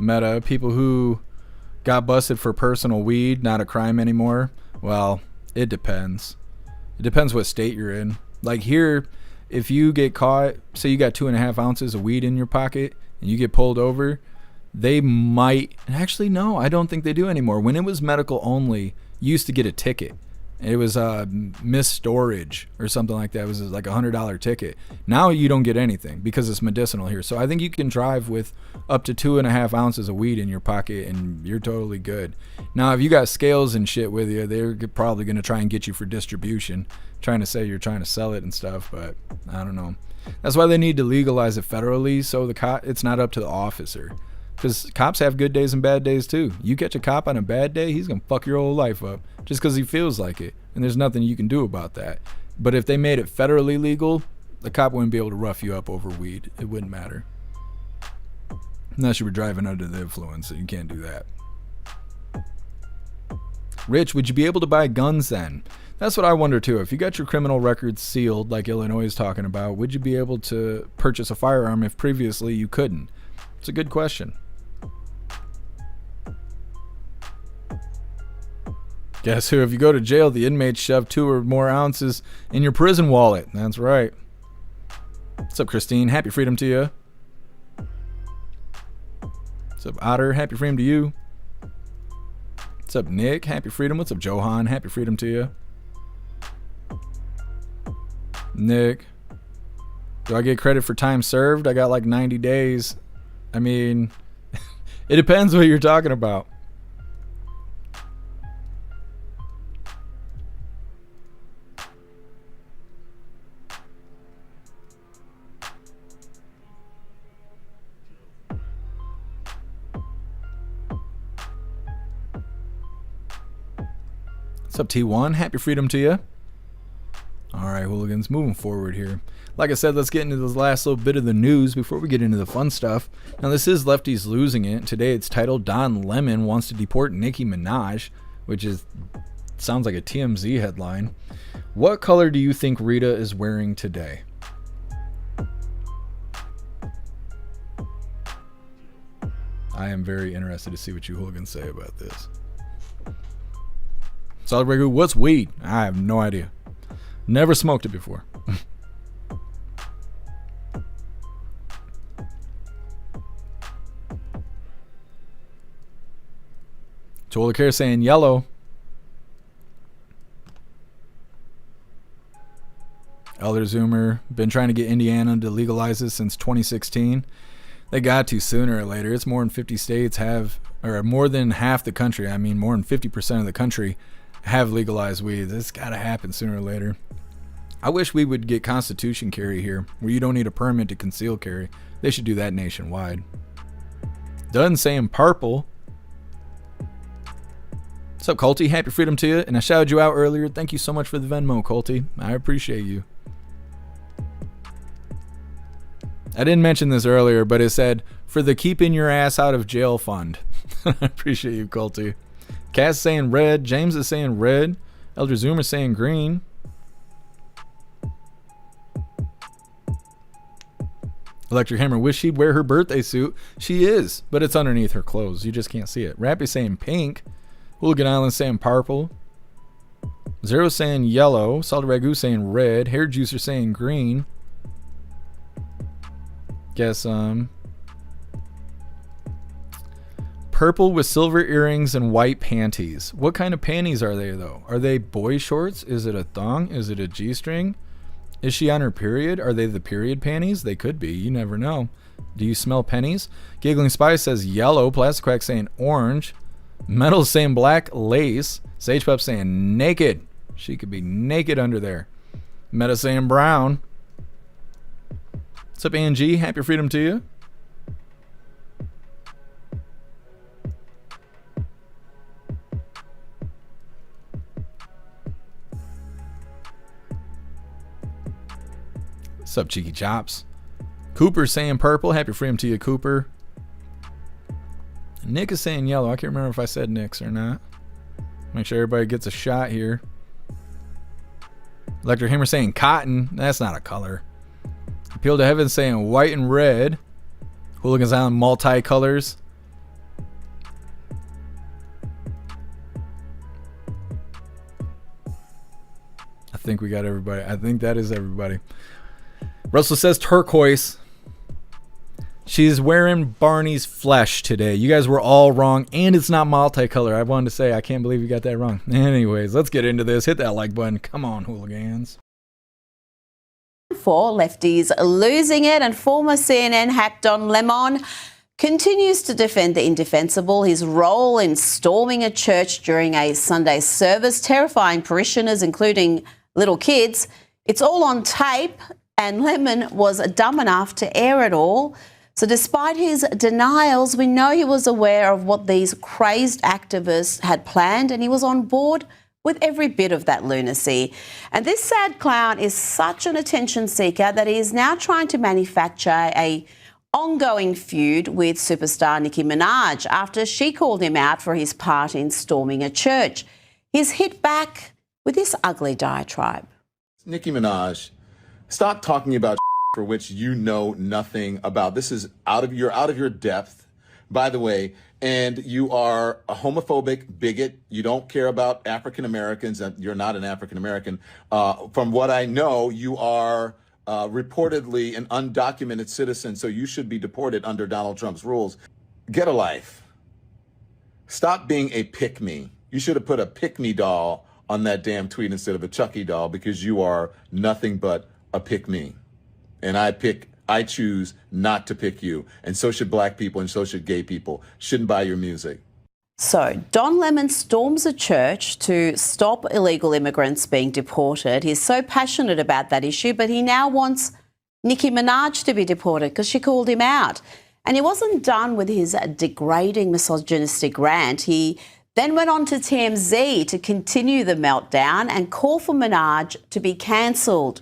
[SPEAKER 2] Meta, people who got busted for personal weed, not a crime anymore. Well, it depends. It depends what state you're in. Like here, if you get caught, say you got 2.5 ounces of weed in your pocket and you get pulled over, they might, and actually no, I don't think they do anymore. When it was medical only, you used to get a ticket. It was misstorage or something like that. It was like $100 ticket. Now you don't get anything because it's medicinal here. So I think you can drive with up to 2.5 ounces of weed in your pocket and you're totally good. Now, if you got scales and shit with you, they're probably going to try and get you for distribution, trying to say you're trying to sell it and stuff, but I don't know. That's why they need to legalize it federally so it's not up to the officer. Because cops have good days and bad days too. You catch a cop on a bad day, he's going to fuck your whole life up just because he feels like it. And there's nothing you can do about that. But if they made it federally legal, the cop wouldn't be able to rough you up over weed. It wouldn't matter. Unless you were driving under the influence, so you can't do that. Rich, would you be able to buy guns then? That's what I wonder too. If you got your criminal records sealed, like Illinois is talking about, would you be able to purchase a firearm if previously you couldn't? It's a good question. Guess who? If you go to jail, the inmates shove 2 or more ounces in your prison wallet. That's right. What's up, Christine? Happy freedom to you. What's up, Otter? Happy freedom to you. What's up, Nick? Happy freedom. What's up, Johan? Happy freedom to you. Nick. Do I get credit for time served? I got like 90 days. I mean, it depends what you're talking about. What's up, T1? Happy freedom to you. All right, hooligans, moving forward here. Like I said, let's get into this last little bit of the news before we get into the fun stuff. Now, this is Lefties Losing It. Today it's titled Don Lemon Wants to Deport Nicki Minaj, which sounds like a TMZ headline. What color do you think Rita is wearing today? I am very interested to see what you hooligans say about this. Solid Regu, what's weed? I have no idea. Never smoked it before. Cholicare saying yellow. Elder Zoomer, been trying to get Indiana to legalize this since 2016. They got to sooner or later. It's more than 50 states have, or more than half the country, I mean more than 50% of the country have legalized weed. This got to happen sooner or later. I wish we would get Constitution carry here, where you don't need a permit to conceal carry. They should do that nationwide. Done saying purple. What's up, Colty? Happy freedom to you. And I shouted you out earlier. Thank you so much for the Venmo, Colty. I appreciate you. I didn't mention this earlier, but it said, for the keeping your ass out of jail fund. I appreciate you, Colty. Cass saying red. James is saying red. Elder Zoomer saying green. Electric Hammer, wish she'd wear her birthday suit. She is, but it's underneath her clothes. You just can't see it. Rappy saying pink. Hooligan Island saying purple. Zero saying yellow. Salted Ragu saying red. Hair Juicer saying green. Guess purple with silver earrings and white panties. What kind of panties are they though? Are they boy shorts? Is it a thong? Is it a G-string? Is she on her period? Are they the period panties? They could be. You never know. Do you smell pennies? Giggling Spy says yellow. Plastic Quack saying orange. Metal saying black lace. Sage Pup saying naked. She could be naked under there. Meta saying brown. What's up, Angie? Happy freedom to you. What's up, Cheeky Chops? Cooper saying purple. Happy freedom to you, Cooper. Nick is saying yellow. I can't remember if I said Nick's or not. Make sure everybody gets a shot here. Electric Hammer saying cotton. That's not a color. Appeal to Heaven saying white and red. Hooligans Island multi-colors. I think we got everybody. I think that is everybody. Russell says turquoise. She's wearing Barney's flesh today. You guys were all wrong, and it's not multicolor. I wanted to say, I can't believe you got that wrong. Anyways, let's get into this. Hit that like button. Come on, hooligans.
[SPEAKER 1] For lefties losing it, and former CNN hack Don Lemon continues to defend the indefensible. His role in storming a church during a Sunday service, terrifying parishioners, including little kids. It's all on tape, and Lemon was dumb enough to air it all. So despite his denials, we know he was aware of what these crazed activists had planned, and he was on board with every bit of that lunacy. And this sad clown is such an attention seeker that he is now trying to manufacture a ongoing feud with superstar Nicki Minaj after she called him out for his part in storming a church. He's hit back with this ugly diatribe.
[SPEAKER 4] Nicki Minaj, stop talking about for which you know nothing about. This is you're out of your depth, by the way, and you are a homophobic bigot. You don't care about African Americans, and you're not an African American. From what I know, you are reportedly an undocumented citizen, so you should be deported under Donald Trump's rules. Get a life. Stop being a pick-me. You should have put a pick-me doll on that damn tweet instead of a Chucky doll, because you are nothing but a pick-me. And I choose not to pick you. And so should black people, and so should gay people. Shouldn't buy your music.
[SPEAKER 1] So Don Lemon storms a church to stop illegal immigrants being deported. He's so passionate about that issue, but he now wants Nicki Minaj to be deported because she called him out. And he wasn't done with his degrading, misogynistic rant. He then went on to TMZ to continue the meltdown and call for Minaj to be cancelled.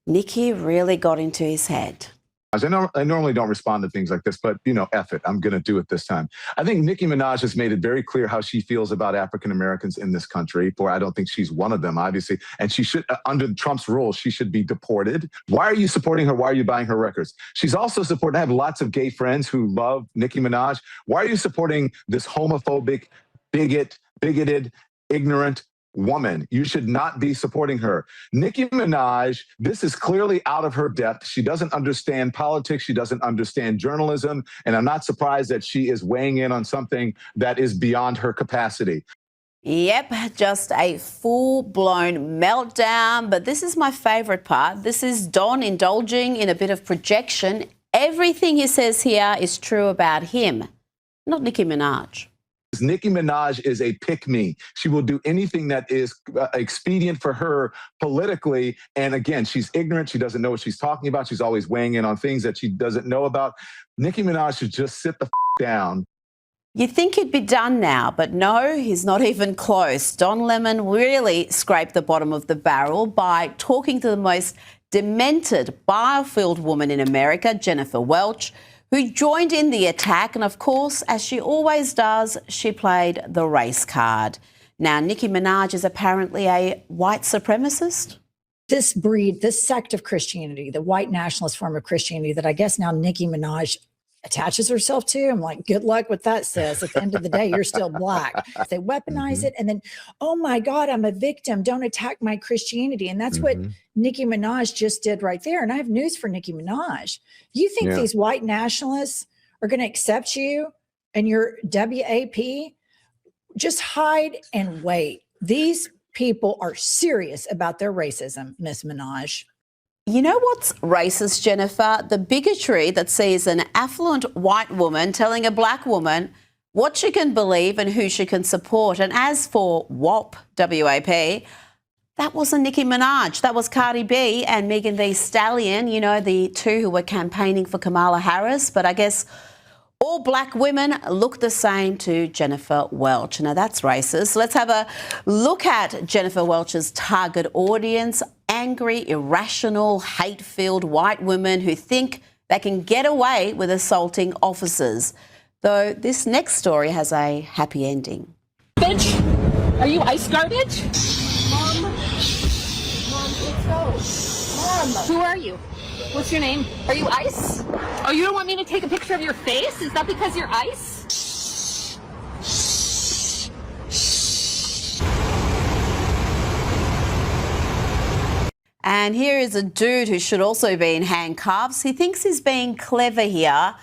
[SPEAKER 1] Nicki really got into his head.
[SPEAKER 4] I normally don't respond to things like this, but, F it. I'm going to do it this time. I think Nicki Minaj has made it very clear how she feels about African Americans in this country. I don't think she's one of them, obviously. And she should, under Trump's rules, she should be deported. Why are you supporting her? Why are you buying her records? She's also supporting, I have lots of gay friends who love Nicki Minaj. Why are you supporting this homophobic, bigoted, ignorant woman? You should not be supporting her. Nicki Minaj, this is clearly out of her depth. She doesn't understand politics. She doesn't understand journalism. And I'm not surprised that she is weighing in on something that is beyond her capacity.
[SPEAKER 1] Yep, just a full-blown meltdown. But this is my favorite part. This is Don indulging in a bit of projection. Everything he says here is true about him, not Nicki Minaj.
[SPEAKER 4] Nicki Minaj is a pick-me. She will do anything that is expedient for her politically. And again, she's ignorant. She doesn't know what she's talking about. She's always weighing in on things that she doesn't know about. Nicki Minaj should just sit the down.
[SPEAKER 1] You think he'd be done now, but no, he's not even close. Don Lemon really scraped the bottom of the barrel by talking to the most demented, bile-filled woman in America, Jennifer Welch, who joined in the attack. And of course, as she always does, she played the race card. Now, Nicki Minaj is apparently a white supremacist.
[SPEAKER 3] This breed, this sect of Christianity, the white nationalist form of Christianity that I guess now Nicki Minaj attaches herself to. I'm like, good luck with that, sis. At the end of the day, you're still black. They weaponize it. And then, oh my God, I'm a victim. Don't attack my Christianity. And that's what Nicki Minaj just did right there. And I have news for Nicki Minaj. You think these white nationalists are going to accept you and your WAP? Just hide and wait. These people are serious about their racism, Miss Minaj.
[SPEAKER 1] You know what's racist, Jennifer? The bigotry that sees an affluent white woman telling a black woman what she can believe and who she can support. And as for WAP, W-A-P, that wasn't Nicki Minaj. That was Cardi B and Megan Thee Stallion, you know, the two who were campaigning for Kamala Harris. But I guess all black women look the same to Jennifer Welch. Now, that's racist. Let's have a look at Jennifer Welch's target audience: angry, irrational, hate-filled white women who think they can get away with assaulting officers. Though this next story has a happy ending.
[SPEAKER 5] Bitch, are you ice garbage?
[SPEAKER 23] Mom, let's go. Mom.
[SPEAKER 5] Who are you? What's your name? Are you ice? Oh, you don't want me to take a picture of your face? Is that because you're ice?
[SPEAKER 1] And here is a dude who should also be in handcuffs. He thinks he's being clever here,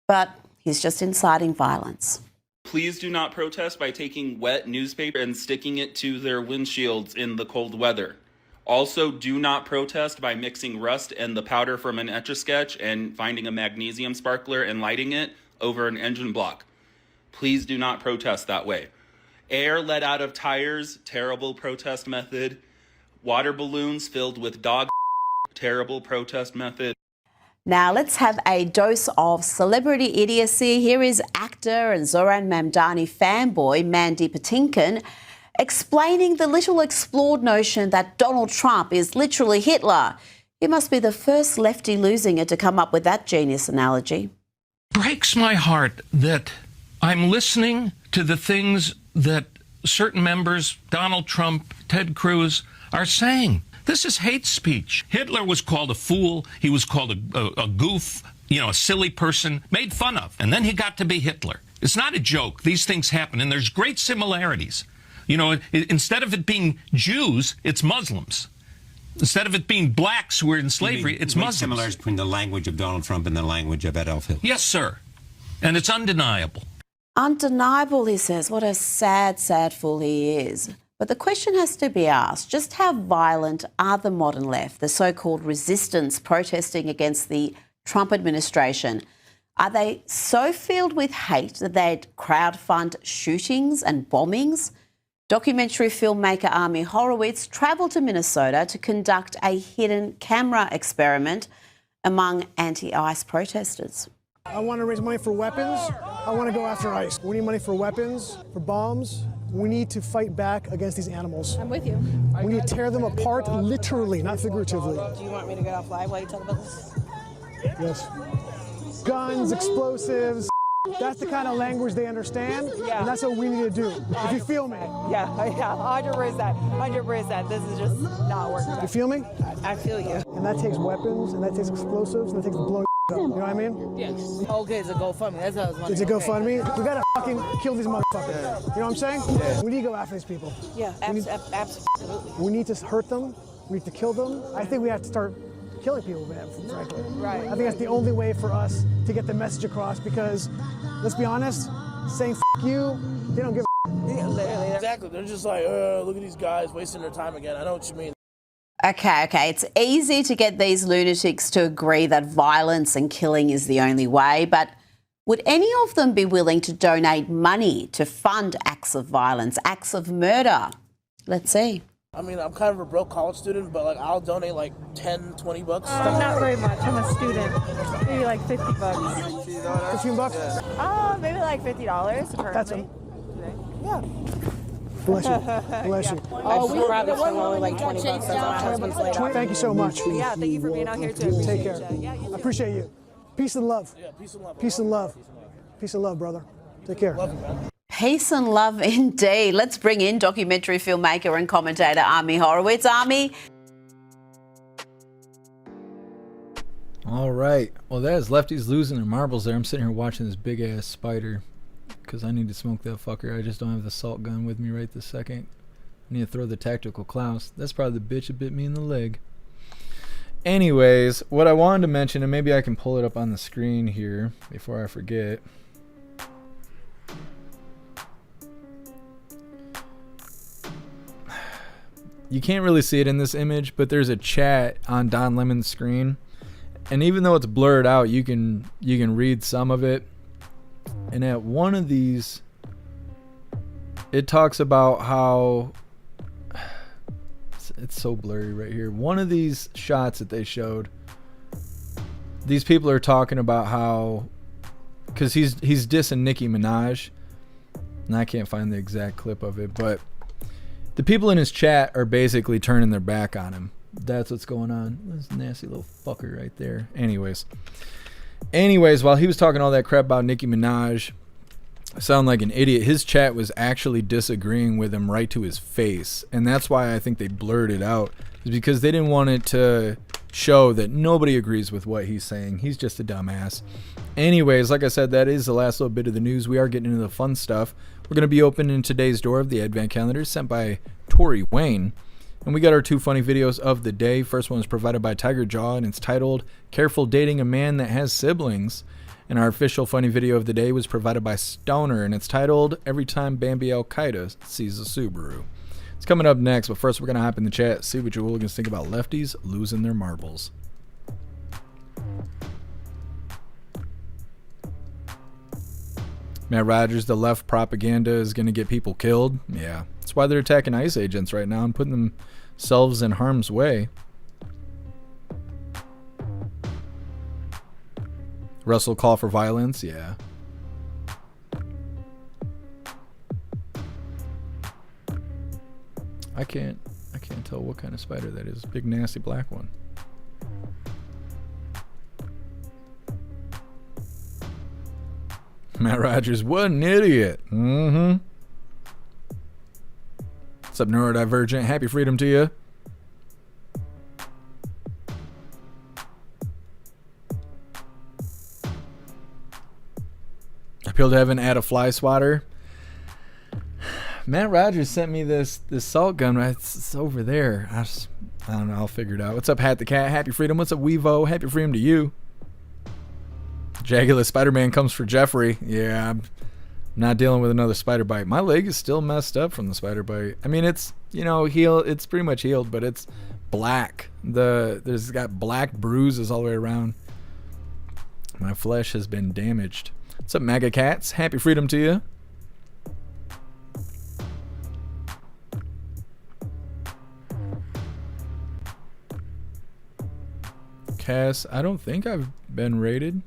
[SPEAKER 1] but he's just inciting violence.
[SPEAKER 24] Please do not protest by taking wet newspaper and sticking it to their windshields in the cold weather. Also, do not protest by mixing rust and the powder from an Etch-a-Sketch and finding a magnesium sparkler and lighting it over an engine block. Please do not protest that way. Air let out of tires, terrible protest method. Water balloons filled with dog, terrible protest method.
[SPEAKER 1] Now let's have a dose of celebrity idiocy. Here is actor and Zoran Mamdani fanboy Mandy Patinkin explaining the little explored notion that Donald Trump is literally Hitler. He must be the first lefty losing it to come up with that genius analogy.
[SPEAKER 25] Breaks my heart that I'm listening to the things that certain members, Donald Trump, Ted Cruz, are saying. This is hate speech. Hitler was called a fool. He was called a goof, you know, a silly person, made fun of. And then he got to be Hitler. It's not a joke. These things happen, and there's great similarities. You know, instead of it being Jews, it's Muslims. Instead of it being blacks who were in slavery, it's Muslims.
[SPEAKER 26] Similarities between the language of Donald Trump and the language of Adolf Hitler.
[SPEAKER 25] Yes, sir. And it's undeniable.
[SPEAKER 1] Undeniable, he says. What a sad, sad fool he is. But the question has to be asked, just how violent are the modern left, the so-called resistance protesting against the Trump administration? Are they so filled with hate that they'd crowdfund shootings and bombings? Documentary filmmaker Ami Horowitz travelled to Minnesota to conduct a hidden camera experiment among anti-ICE protesters.
[SPEAKER 27] I want to raise money for weapons. I want to go after ICE. We need money for weapons, for bombs. We need to fight back against these animals.
[SPEAKER 23] I'm with you.
[SPEAKER 27] We need to tear them apart, literally, not figuratively.
[SPEAKER 23] Do you want me to get off live while you talk about this?
[SPEAKER 27] Yes. Guns, explosives. That's the kind of language they understand, and that's what we need to do. If you feel me.
[SPEAKER 23] Yeah, 100%. 100%. This is just not working.
[SPEAKER 27] You feel me?
[SPEAKER 23] I feel you.
[SPEAKER 27] And that takes weapons, and that takes explosives, and that takes the blowing up. You know what I mean?
[SPEAKER 23] Yes. Okay, it's a GoFundMe. That's how it's money.
[SPEAKER 27] It's a GoFundMe. We gotta fucking kill these motherfuckers. You know what I'm saying? Yeah. We need to go after these people.
[SPEAKER 23] Yeah, absolutely.
[SPEAKER 27] We need to hurt them. We need to kill them. I think we have to start killing people, man, frankly.
[SPEAKER 23] Right.
[SPEAKER 27] I think that's the only way for us to get the message across because, let's be honest, saying F you, they don't give a
[SPEAKER 23] yeah, literally.
[SPEAKER 28] Exactly. They're just like, look at these guys wasting their time again. I know what you mean.
[SPEAKER 1] Okay. It's easy to get these lunatics to agree that violence and killing is the only way, but would any of them be willing to donate money to fund acts of violence, acts of murder? Let's see.
[SPEAKER 28] I mean, I'm kind of a broke college student, but like I'll donate like 10, 20 bucks.
[SPEAKER 23] Not very much. I'm a student. Maybe like 50 bucks.
[SPEAKER 27] 15 bucks?
[SPEAKER 23] Yeah. Maybe like $50 currently.
[SPEAKER 27] That's
[SPEAKER 23] yeah.
[SPEAKER 27] Bless you. Bless you.
[SPEAKER 28] I just probably spent only like $20 as my husband's laid off.
[SPEAKER 27] Thank you so much.
[SPEAKER 23] Yeah, thank you for being out here too.
[SPEAKER 27] Take care.
[SPEAKER 23] Yeah,
[SPEAKER 27] I appreciate you. Peace and love.
[SPEAKER 28] Yeah, peace and love.
[SPEAKER 27] Peace and love. Peace and love, brother. Take care.
[SPEAKER 28] Love you, man.
[SPEAKER 1] Peace and love indeed. Let's bring in documentary filmmaker and commentator Army Horowitz. Army.
[SPEAKER 2] All right. Well, that is lefties losing their marbles there. I'm sitting here watching this big ass spider because I need to smoke that fucker. I just don't have the salt gun with me right this second. I need to throw the tactical Klaus. That's probably the bitch that bit me in the leg. Anyways, what I wanted to mention, and maybe I can pull it up on the screen here before I forget. You can't really see it in this image, but there's a chat on Don Lemon's screen. And even though it's blurred out, you can read some of it. And at one of these, it talks about how it's so blurry right here. One of these shots that they showed, these people are talking about how, because he's dissing Nicki Minaj, and I can't find the exact clip of it, but the people in his chat are basically turning their back on him. That's what's going on. This nasty little fucker right there. Anyways, while he was talking all that crap about Nicki Minaj, I sound like an idiot. His chat was actually disagreeing with him right to his face. And that's why I think they blurred it out. Is because they didn't want it to show that nobody agrees with what he's saying. He's just a dumbass. Anyways, like I said, that is the last little bit of the news. We are getting into the fun stuff. We're going to be opening today's door of the Advent Calendar sent by Tori Wayne. And we got our two funny videos of the day. First one is provided by Tiger Jaw, and it's titled Careful Dating a Man That Has Siblings. And our official funny video of the day was provided by Stoner, and it's titled Every Time Bambi Al-Qaeda Sees a Subaru. It's coming up next, but first we're going to hop in the chat, see what you hooligans think about lefties losing their marbles. Matt Rogers, the left propaganda is going to get people killed. Yeah, that's why they're attacking ICE agents right now and putting themselves in harm's way. Russell call for violence. Yeah. I can't tell what kind of spider that is. Big nasty black one. Matt Rogers, what an idiot. Mm-hmm. What's up, neurodivergent? Happy freedom to you. Appeal to heaven, add a fly swatter. Matt Rogers sent me this salt gun. It's over there. I don't know. I'll figure it out. What's up, Hat the Cat? Happy freedom. What's up, Weevo? Happy freedom to you. Jaggulous Spider-Man comes for Jeffrey. Yeah, I'm not dealing with another spider bite. My leg is still messed up from the spider bite. I mean, it's, healed. It's pretty much healed, but it's black. There's got black bruises all the way around. My flesh has been damaged. What's up, MAGA Cats? Happy freedom to you. Cass, I don't think I've been raided.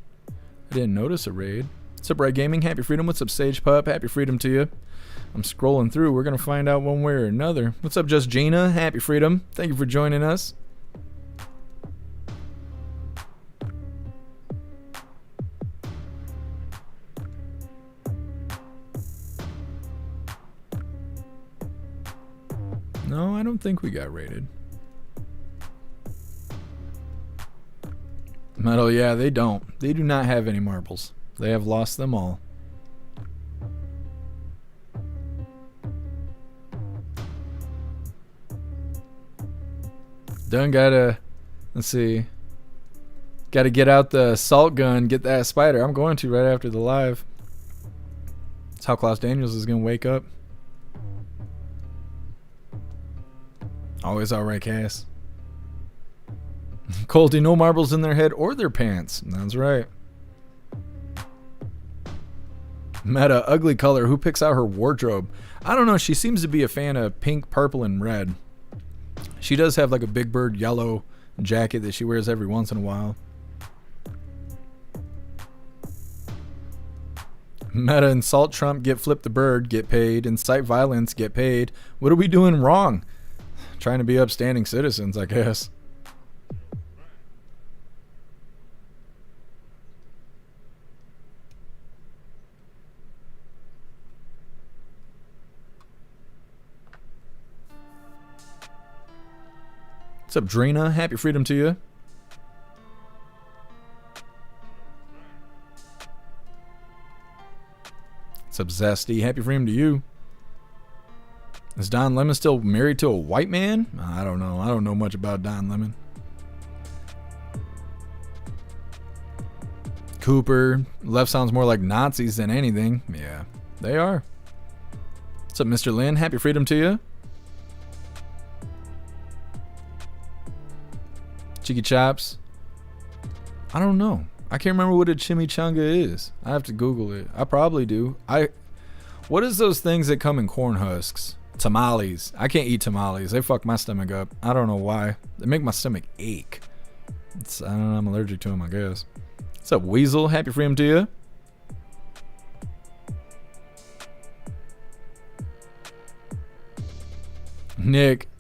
[SPEAKER 2] I didn't notice a raid. What's up, Red Gaming? Happy freedom. What's up, Sage Pup? Happy freedom to you. I'm scrolling through. We're going to find out one way or another. What's up, Just Gina? Happy freedom. Thank you for joining us. No, I don't think we got raided. Metal, yeah, they don't. They do not have any marbles. They have lost them all. Done gotta, let's see. Gotta get out the salt gun, get that spider. I'm going to right after the live. That's how Klaus Daniels is gonna wake up. Always alright, Cass. Colty, no marbles in their head or their pants. That's right. Meta, ugly color. Who picks out her wardrobe? I don't know. She seems to be a fan of pink, purple, and red. She does have like a Big Bird yellow jacket that she wears every once in a while. Meta insult Trump, get flip the bird, get paid. Incite violence, get paid. What are we doing wrong? Trying to be upstanding citizens, I guess. What's up, Drina? Happy freedom to you. What's up, Zesty? Happy freedom to you. Is Don Lemon still married to a white man? I don't know. I don't know much about Don Lemon. Cooper. Left sounds more like Nazis than anything. Yeah, they are. What's up, Mr. Lynn? Happy freedom to you. Cheeky Chops. I don't know. I can't remember what a chimichanga is. I have to Google it. I probably do. What is those things that come in corn husks? Tamales. I can't eat tamales. They fuck my stomach up. I don't know why. They make my stomach ache. I don't know. I'm allergic to them, I guess. What's up, Weasel? Happy freedom to you.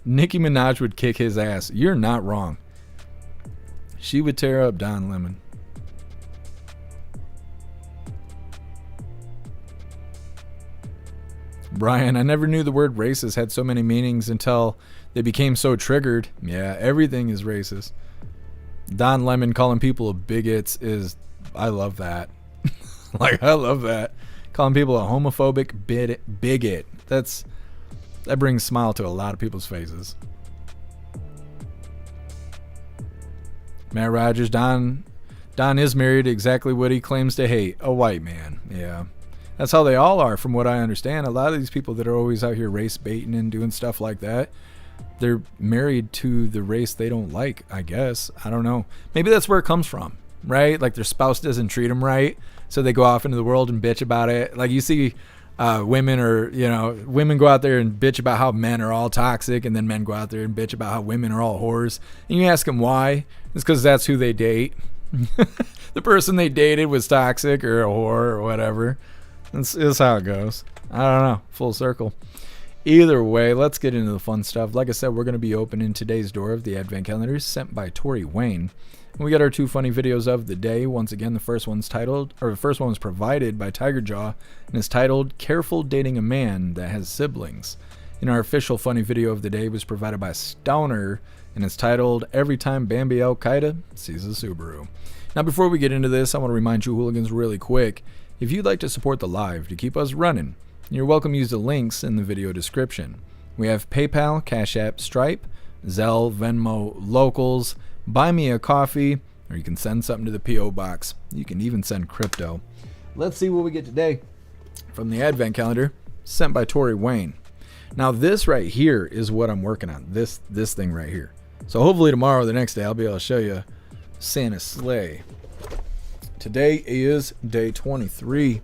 [SPEAKER 2] Nicki Minaj would kick his ass. You're not wrong. She would tear up Don Lemon. Brian, I never knew the word racist had so many meanings until they became so triggered. Yeah, everything is racist. Don Lemon calling people bigots is, I love that. Like, I love that. Calling people a homophobic bigot. That brings a smile to a lot of people's faces. Matt Rogers, Don is married to exactly what he claims to hate, a white man. Yeah. That's how they all are, from what I understand. A lot of these people that are always out here race baiting and doing stuff like that, they're married to the race they don't like, I guess. I don't know. Maybe that's where it comes from, right? Like their spouse doesn't treat them right, so they go off into the world and bitch about it. Like you see women go out there and bitch about how men are all toxic, and then men go out there and bitch about how women are all whores. And you ask them why. It's because that's who they date. The person they dated was toxic or a whore or whatever. That's how it goes. I don't know. Full circle. Either way, let's get into the fun stuff. Like I said, we're going to be opening today's door of the Advent calendar sent by Tori Wayne. And we got our two funny videos of the day. Once again, the first one was provided by Tiger Jaw and is titled "Careful Dating a Man That Has Siblings." And our official funny video of the day was provided by Stoner and is titled "Every Time Bambi Al Qaeda Sees a Subaru." Now, before we get into this, I want to remind you hooligans really quick, if you'd like to support the live to keep us running, you're welcome to use the links in the video description. We have PayPal, Cash App, Stripe, Zelle, Venmo, Locals, Buy Me a Coffee, or you can send something to the P.O. Box. You can even send crypto. Let's see what we get today from the Advent calendar sent by Tori Wayne. Now this right here is what I'm working on, this thing right here. So hopefully tomorrow or the next day I'll be able to show you Santa's sleigh. Today is day 23.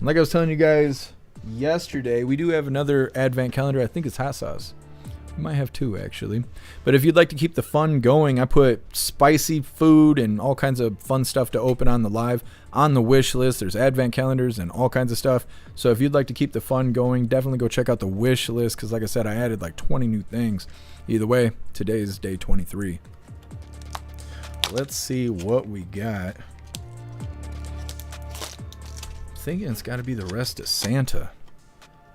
[SPEAKER 2] Like I was telling you guys yesterday, we do have another Advent calendar. I think it's hot sauce. We might have two, actually. But if you'd like to keep the fun going, I put spicy food and all kinds of fun stuff to open on the live on the wish list. There's Advent calendars and all kinds of stuff. So if you'd like to keep the fun going, definitely go check out the wish list, because like I said, I added like 20 new things. Either way, today is day 23. Let's see what we got. I'm thinking it's got to be the rest of Santa,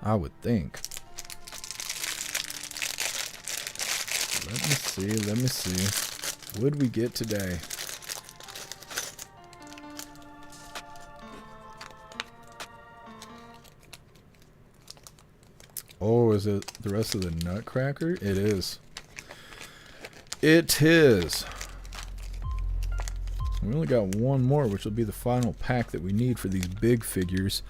[SPEAKER 2] I would think. Let me see. What did we get today? Oh, is it the rest of the Nutcracker? It is. It is. We only got one more, which will be the final pack that we need for these big figures.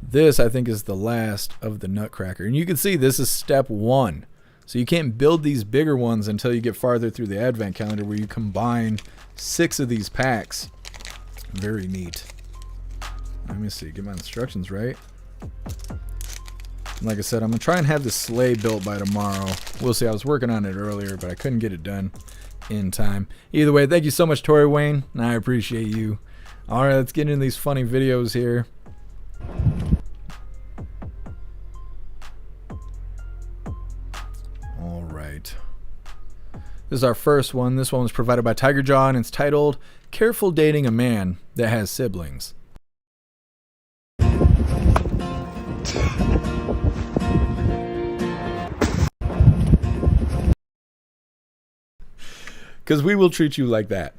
[SPEAKER 2] This, I think, is the last of the Nutcracker. And you can see this is step 1. So you can't build these bigger ones until you get farther through the Advent calendar, where you combine 6 of these packs. Very neat. Let me see, get my instructions right. Like I said, I'm going to try and have the sleigh built by tomorrow. We'll see. I was working on it earlier, but I couldn't get it done in time. Either way, thank you so much, Tori Wayne, and I appreciate you. All right, let's get into these funny videos here. This is our first one. This one was provided by Tiger Jaw, and it's titled, Careful Dating a Man That Has Siblings. Because we will treat you like that.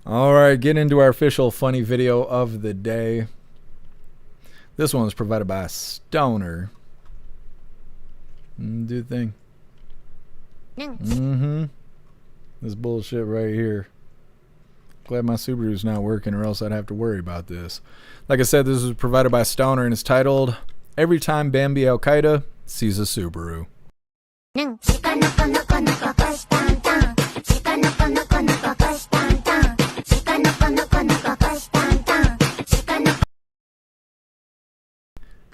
[SPEAKER 2] All right, get into our official funny video of the day. This one was provided by Stoner. Do the thing. This bullshit right here. Glad my Subaru's not working, or else I'd have to worry about this. Like I said, this was provided by Stoner, and it's titled, Every Time Bambi Al Qaeda Sees a Subaru.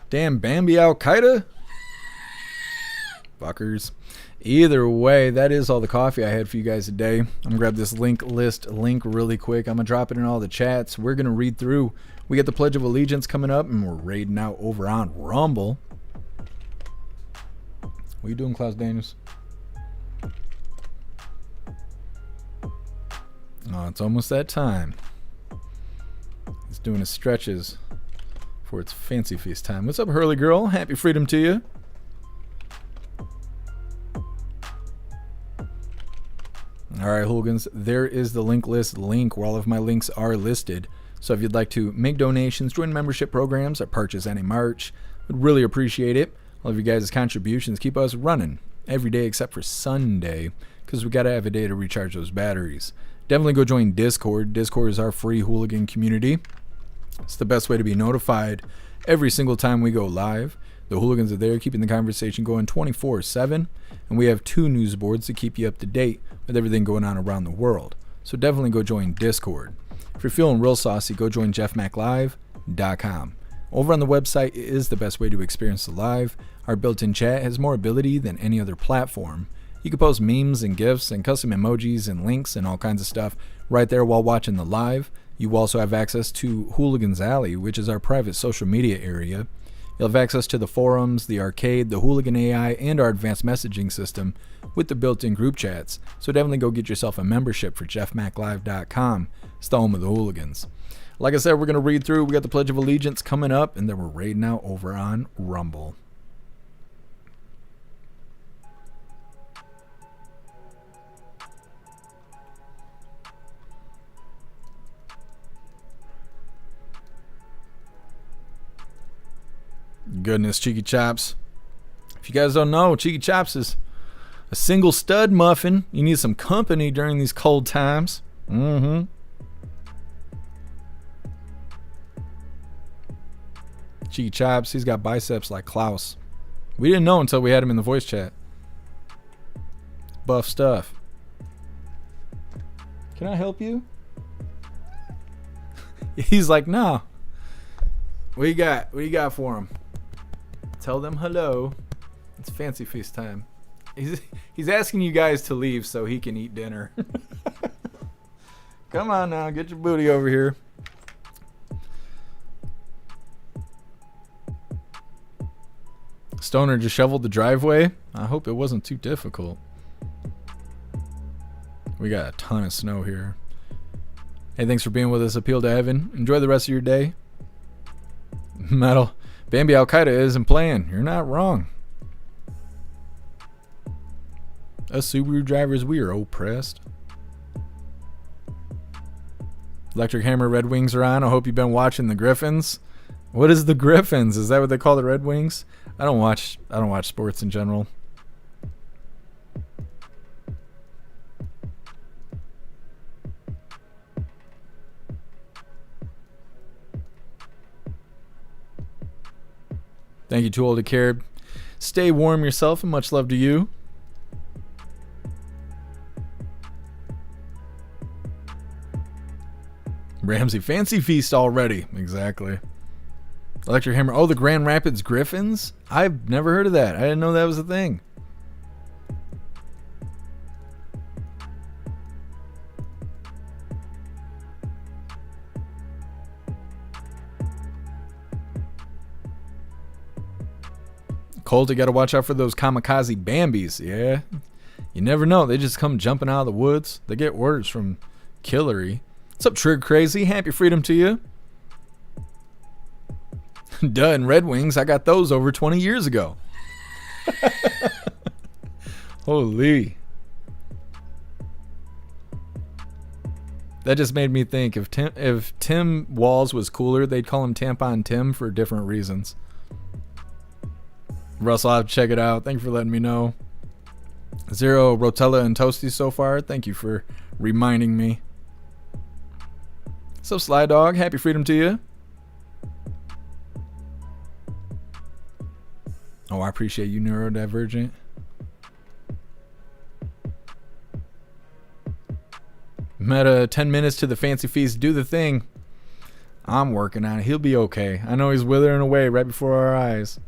[SPEAKER 2] Damn Bambi Al Qaeda? Fuckers. Either way, that is all the coffee I had for you guys today. I'm going to grab this link really quick. I'm going to drop it in all the chats. We're going to read through. We got the Pledge of Allegiance coming up, and we're raiding out over on Rumble. What are you doing, Klaus Daniels? Oh, it's almost that time. He's doing his stretches for its fancy feast time. What's up, Hurley Girl? Happy freedom to you. All right, hooligans, there is the link where all of my links are listed. So if you'd like to make donations, join membership programs, or purchase any merch, I'd really appreciate it. All of you guys' contributions keep us running every day except for Sunday, because we got to have a day to recharge those batteries. Definitely go join Discord. Discord is our free hooligan community. It's the best way to be notified every single time we go live. The hooligans are there keeping the conversation going 24/7, and we have 2 news boards to keep you up to date with everything going on around the world. So definitely go join Discord. If you're feeling real saucy, go join jeffmaclive.com. Over on the website is the best way to experience the live. Our built-in chat has more ability than any other platform. You can post memes and GIFs and custom emojis and links and all kinds of stuff right there while watching the live. You also have access to Hooligans Alley, which is our private social media area. You'll have access to the forums, the arcade, the Hooligan AI, and our advanced messaging system with the built-in group chats. So definitely go get yourself a membership for jeffmaclive.com. It's the home of the hooligans. Like I said, we're going to read through. We got the Pledge of Allegiance coming up, and then we're raiding out over on Rumble. Goodness, Cheeky Chops. If you guys don't know, Cheeky Chops is a single stud muffin. You need some company during these cold times. Cheeky Chops, he's got biceps like Klaus. We didn't know until we had him in the voice chat. Buff stuff. Can I help you? He's like, no. What you got? What do you got for him? Tell them hello. It's fancy feast time. He's asking you guys to leave so he can eat dinner. Come on now, get your booty over here. Stoner just shoveled the driveway. I hope it wasn't too difficult. We got a ton of snow here. Hey, thanks for being with us. Appeal to Heaven. Enjoy the rest of your day. Metal. Bambi Al Qaeda isn't playing. You're not wrong. Us Subaru drivers, we are oppressed. Electric Hammer Red Wings are on. I hope you've been watching the Griffins. What is the Griffins? Is that what they call the Red Wings? I don't watch sports in general. Thank you, Too Old to Care. Stay warm yourself, and much love to you. Ramsey, fancy feast already. Exactly. Electric Hammer. Oh, the Grand Rapids Griffins? I've never heard of that. I didn't know that was a thing. Colt, you gotta watch out for those kamikaze Bambis. Yeah. You never know. They just come jumping out of the woods. They get orders from Killary. What's up, Trig Crazy? Happy freedom to you. Duh, and Red Wings, I got those over 20 years ago. Holy. That just made me think if Tim Walls was cooler, they'd call him Tampon Tim for different reasons. Russell, I'll have to check it out. Thank you for letting me know. Zero Rotella and Toasty so far. Thank you for reminding me. So Sly Dog, happy freedom to you. Oh, I appreciate you, Neurodivergent. Meta, 10 minutes to the fancy feast. Do the thing. I'm working on it. He'll be okay. I know he's withering away right before our eyes.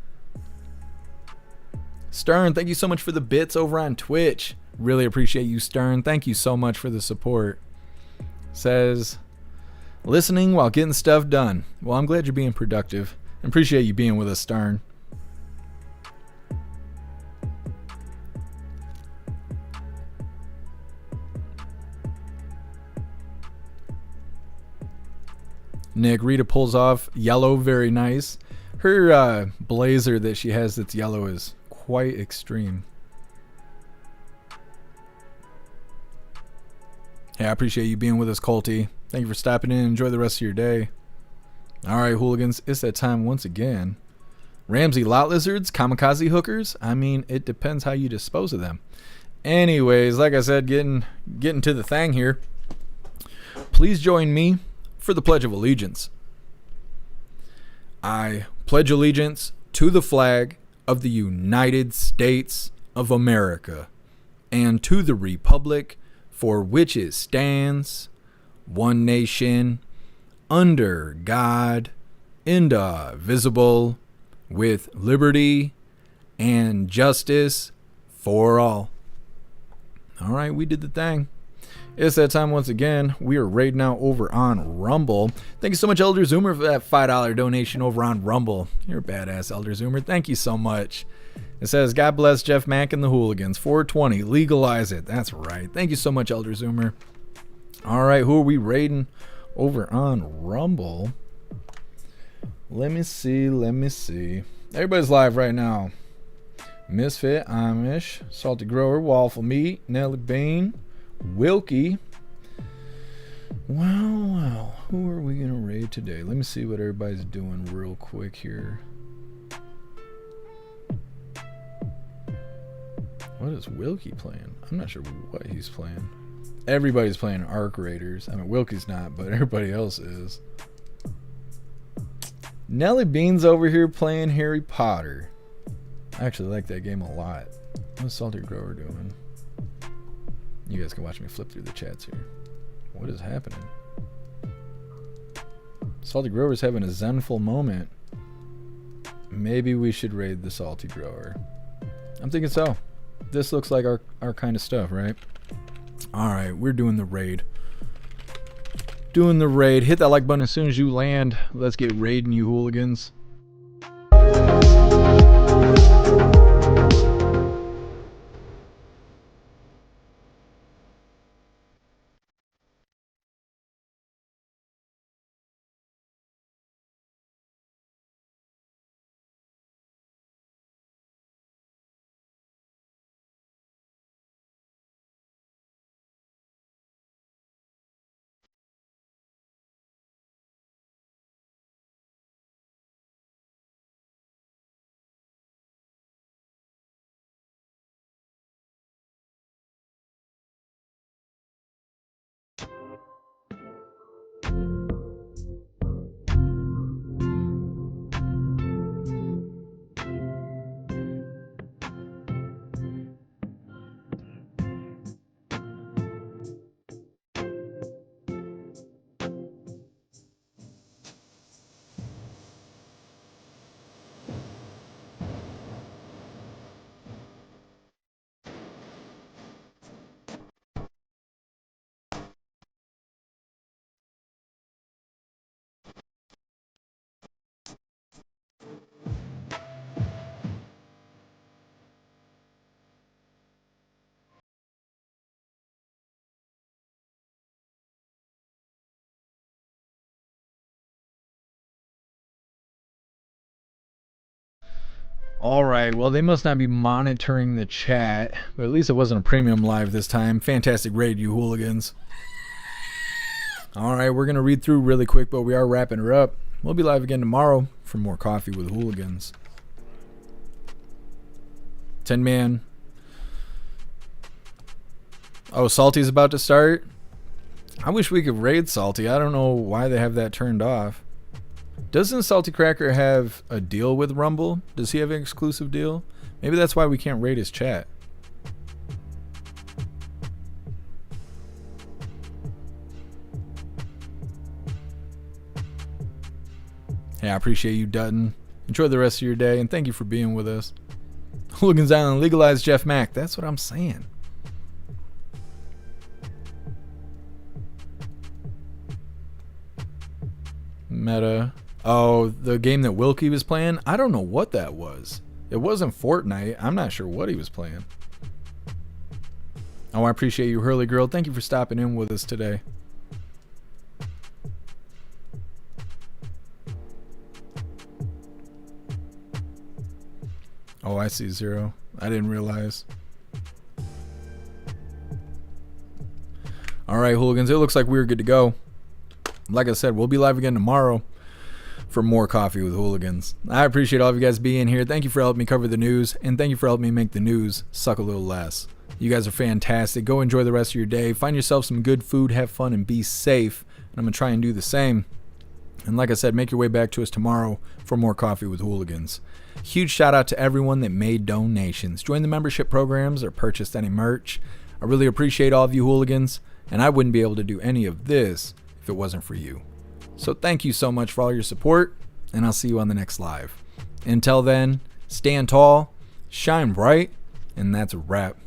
[SPEAKER 2] Stern, thank you so much for the bits over on Twitch. Really appreciate you, Stern. Thank you so much for the support. Says, listening while getting stuff done. Well, I'm glad you're being productive. Appreciate you being with us, Stern. Nick, Rita pulls off yellow, very nice. Her blazer that she has that's yellow is quite extreme. Hey, I appreciate you being with us, Colty. Thank you for stopping in. Enjoy the rest of your day. All right, hooligans, it's that time once again. Ramsey lot lizards, kamikaze hookers. I mean, it depends how you dispose of them. Anyways, like I said, getting to the thing here. Please join me for the Pledge of Allegiance. I pledge allegiance to the flag of the United States of America and to the republic for which it stands, one nation, under God, indivisible, with liberty and justice for all. All right, we did the thing. It's that time once again. We are raiding out over on Rumble. Thank you so much, Elder Zoomer, for that $5 donation over on Rumble. You're a badass, Elder Zoomer. Thank you so much. It says, God bless Jeff Mack and the Hooligans. 420, legalize it. That's right. Thank you so much, Elder Zoomer. All right, who are we raiding over on Rumble? Let me see. Everybody's live right now. Misfit, Amish, Salty Grower, Waffle Meat, Nelly Bean, Wilkie. Well, who are we gonna raid today? Let me see what everybody's doing real quick here. What is Wilkie playing? I'm not sure what he's playing. Everybody's playing Arc Raiders. I mean, Wilkie's not, but everybody else is. Nelly Bean's over here playing Harry Potter. I actually like that game a lot. What's Salty Grower doing? You guys can watch me flip through the chats here. What is happening? Salty Grower's having a zenful moment. Maybe we should raid the Salty Grower. I'm thinking so. This looks like our kind of stuff, right? Alright, we're doing the raid. Hit that like button as soon as you land. Let's get raiding, you hooligans. All right, well, they must not be monitoring the chat, but at least it wasn't a premium live this time. Fantastic raid, you hooligans. All right, we're going to read through really quick, but we are wrapping her up. We'll be live again tomorrow for more Coffee with Hooligans. 10-man. Oh, Salty's about to start? I wish we could raid Salty. I don't know why they have that turned off. Doesn't Salty Cracker have a deal with Rumble? Does he have an exclusive deal? Maybe that's why we can't raid his chat. Hey, I appreciate you, Dutton. Enjoy the rest of your day, and thank you for being with us. Hooligans Island, legalize Jeff Mack. That's what I'm saying. Meta. Oh, the game that Wilkie was playing? I don't know what that was. It wasn't Fortnite. I'm not sure what he was playing. Oh, I appreciate you, Hurley Girl. Thank you for stopping in with us today. Oh, I see Zero. I didn't realize. All right, hooligans. It looks like we're good to go. Like I said, we'll be live again tomorrow for more Coffee with Hooligans. I appreciate all of you guys being here. Thank you for helping me cover the news, and thank you for helping me make the news suck a little less. You guys are fantastic. Go enjoy the rest of your day. Find yourself some good food, have fun, and be safe. And I'm going to try and do the same. And like I said, make your way back to us tomorrow for more Coffee with Hooligans. Huge shout out to everyone that made donations, joined the membership programs, or purchased any merch. I really appreciate all of you hooligans, and I wouldn't be able to do any of this if it wasn't for you. So thank you so much for all your support, and I'll see you on the next live. Until then, stand tall, shine bright, and that's a wrap.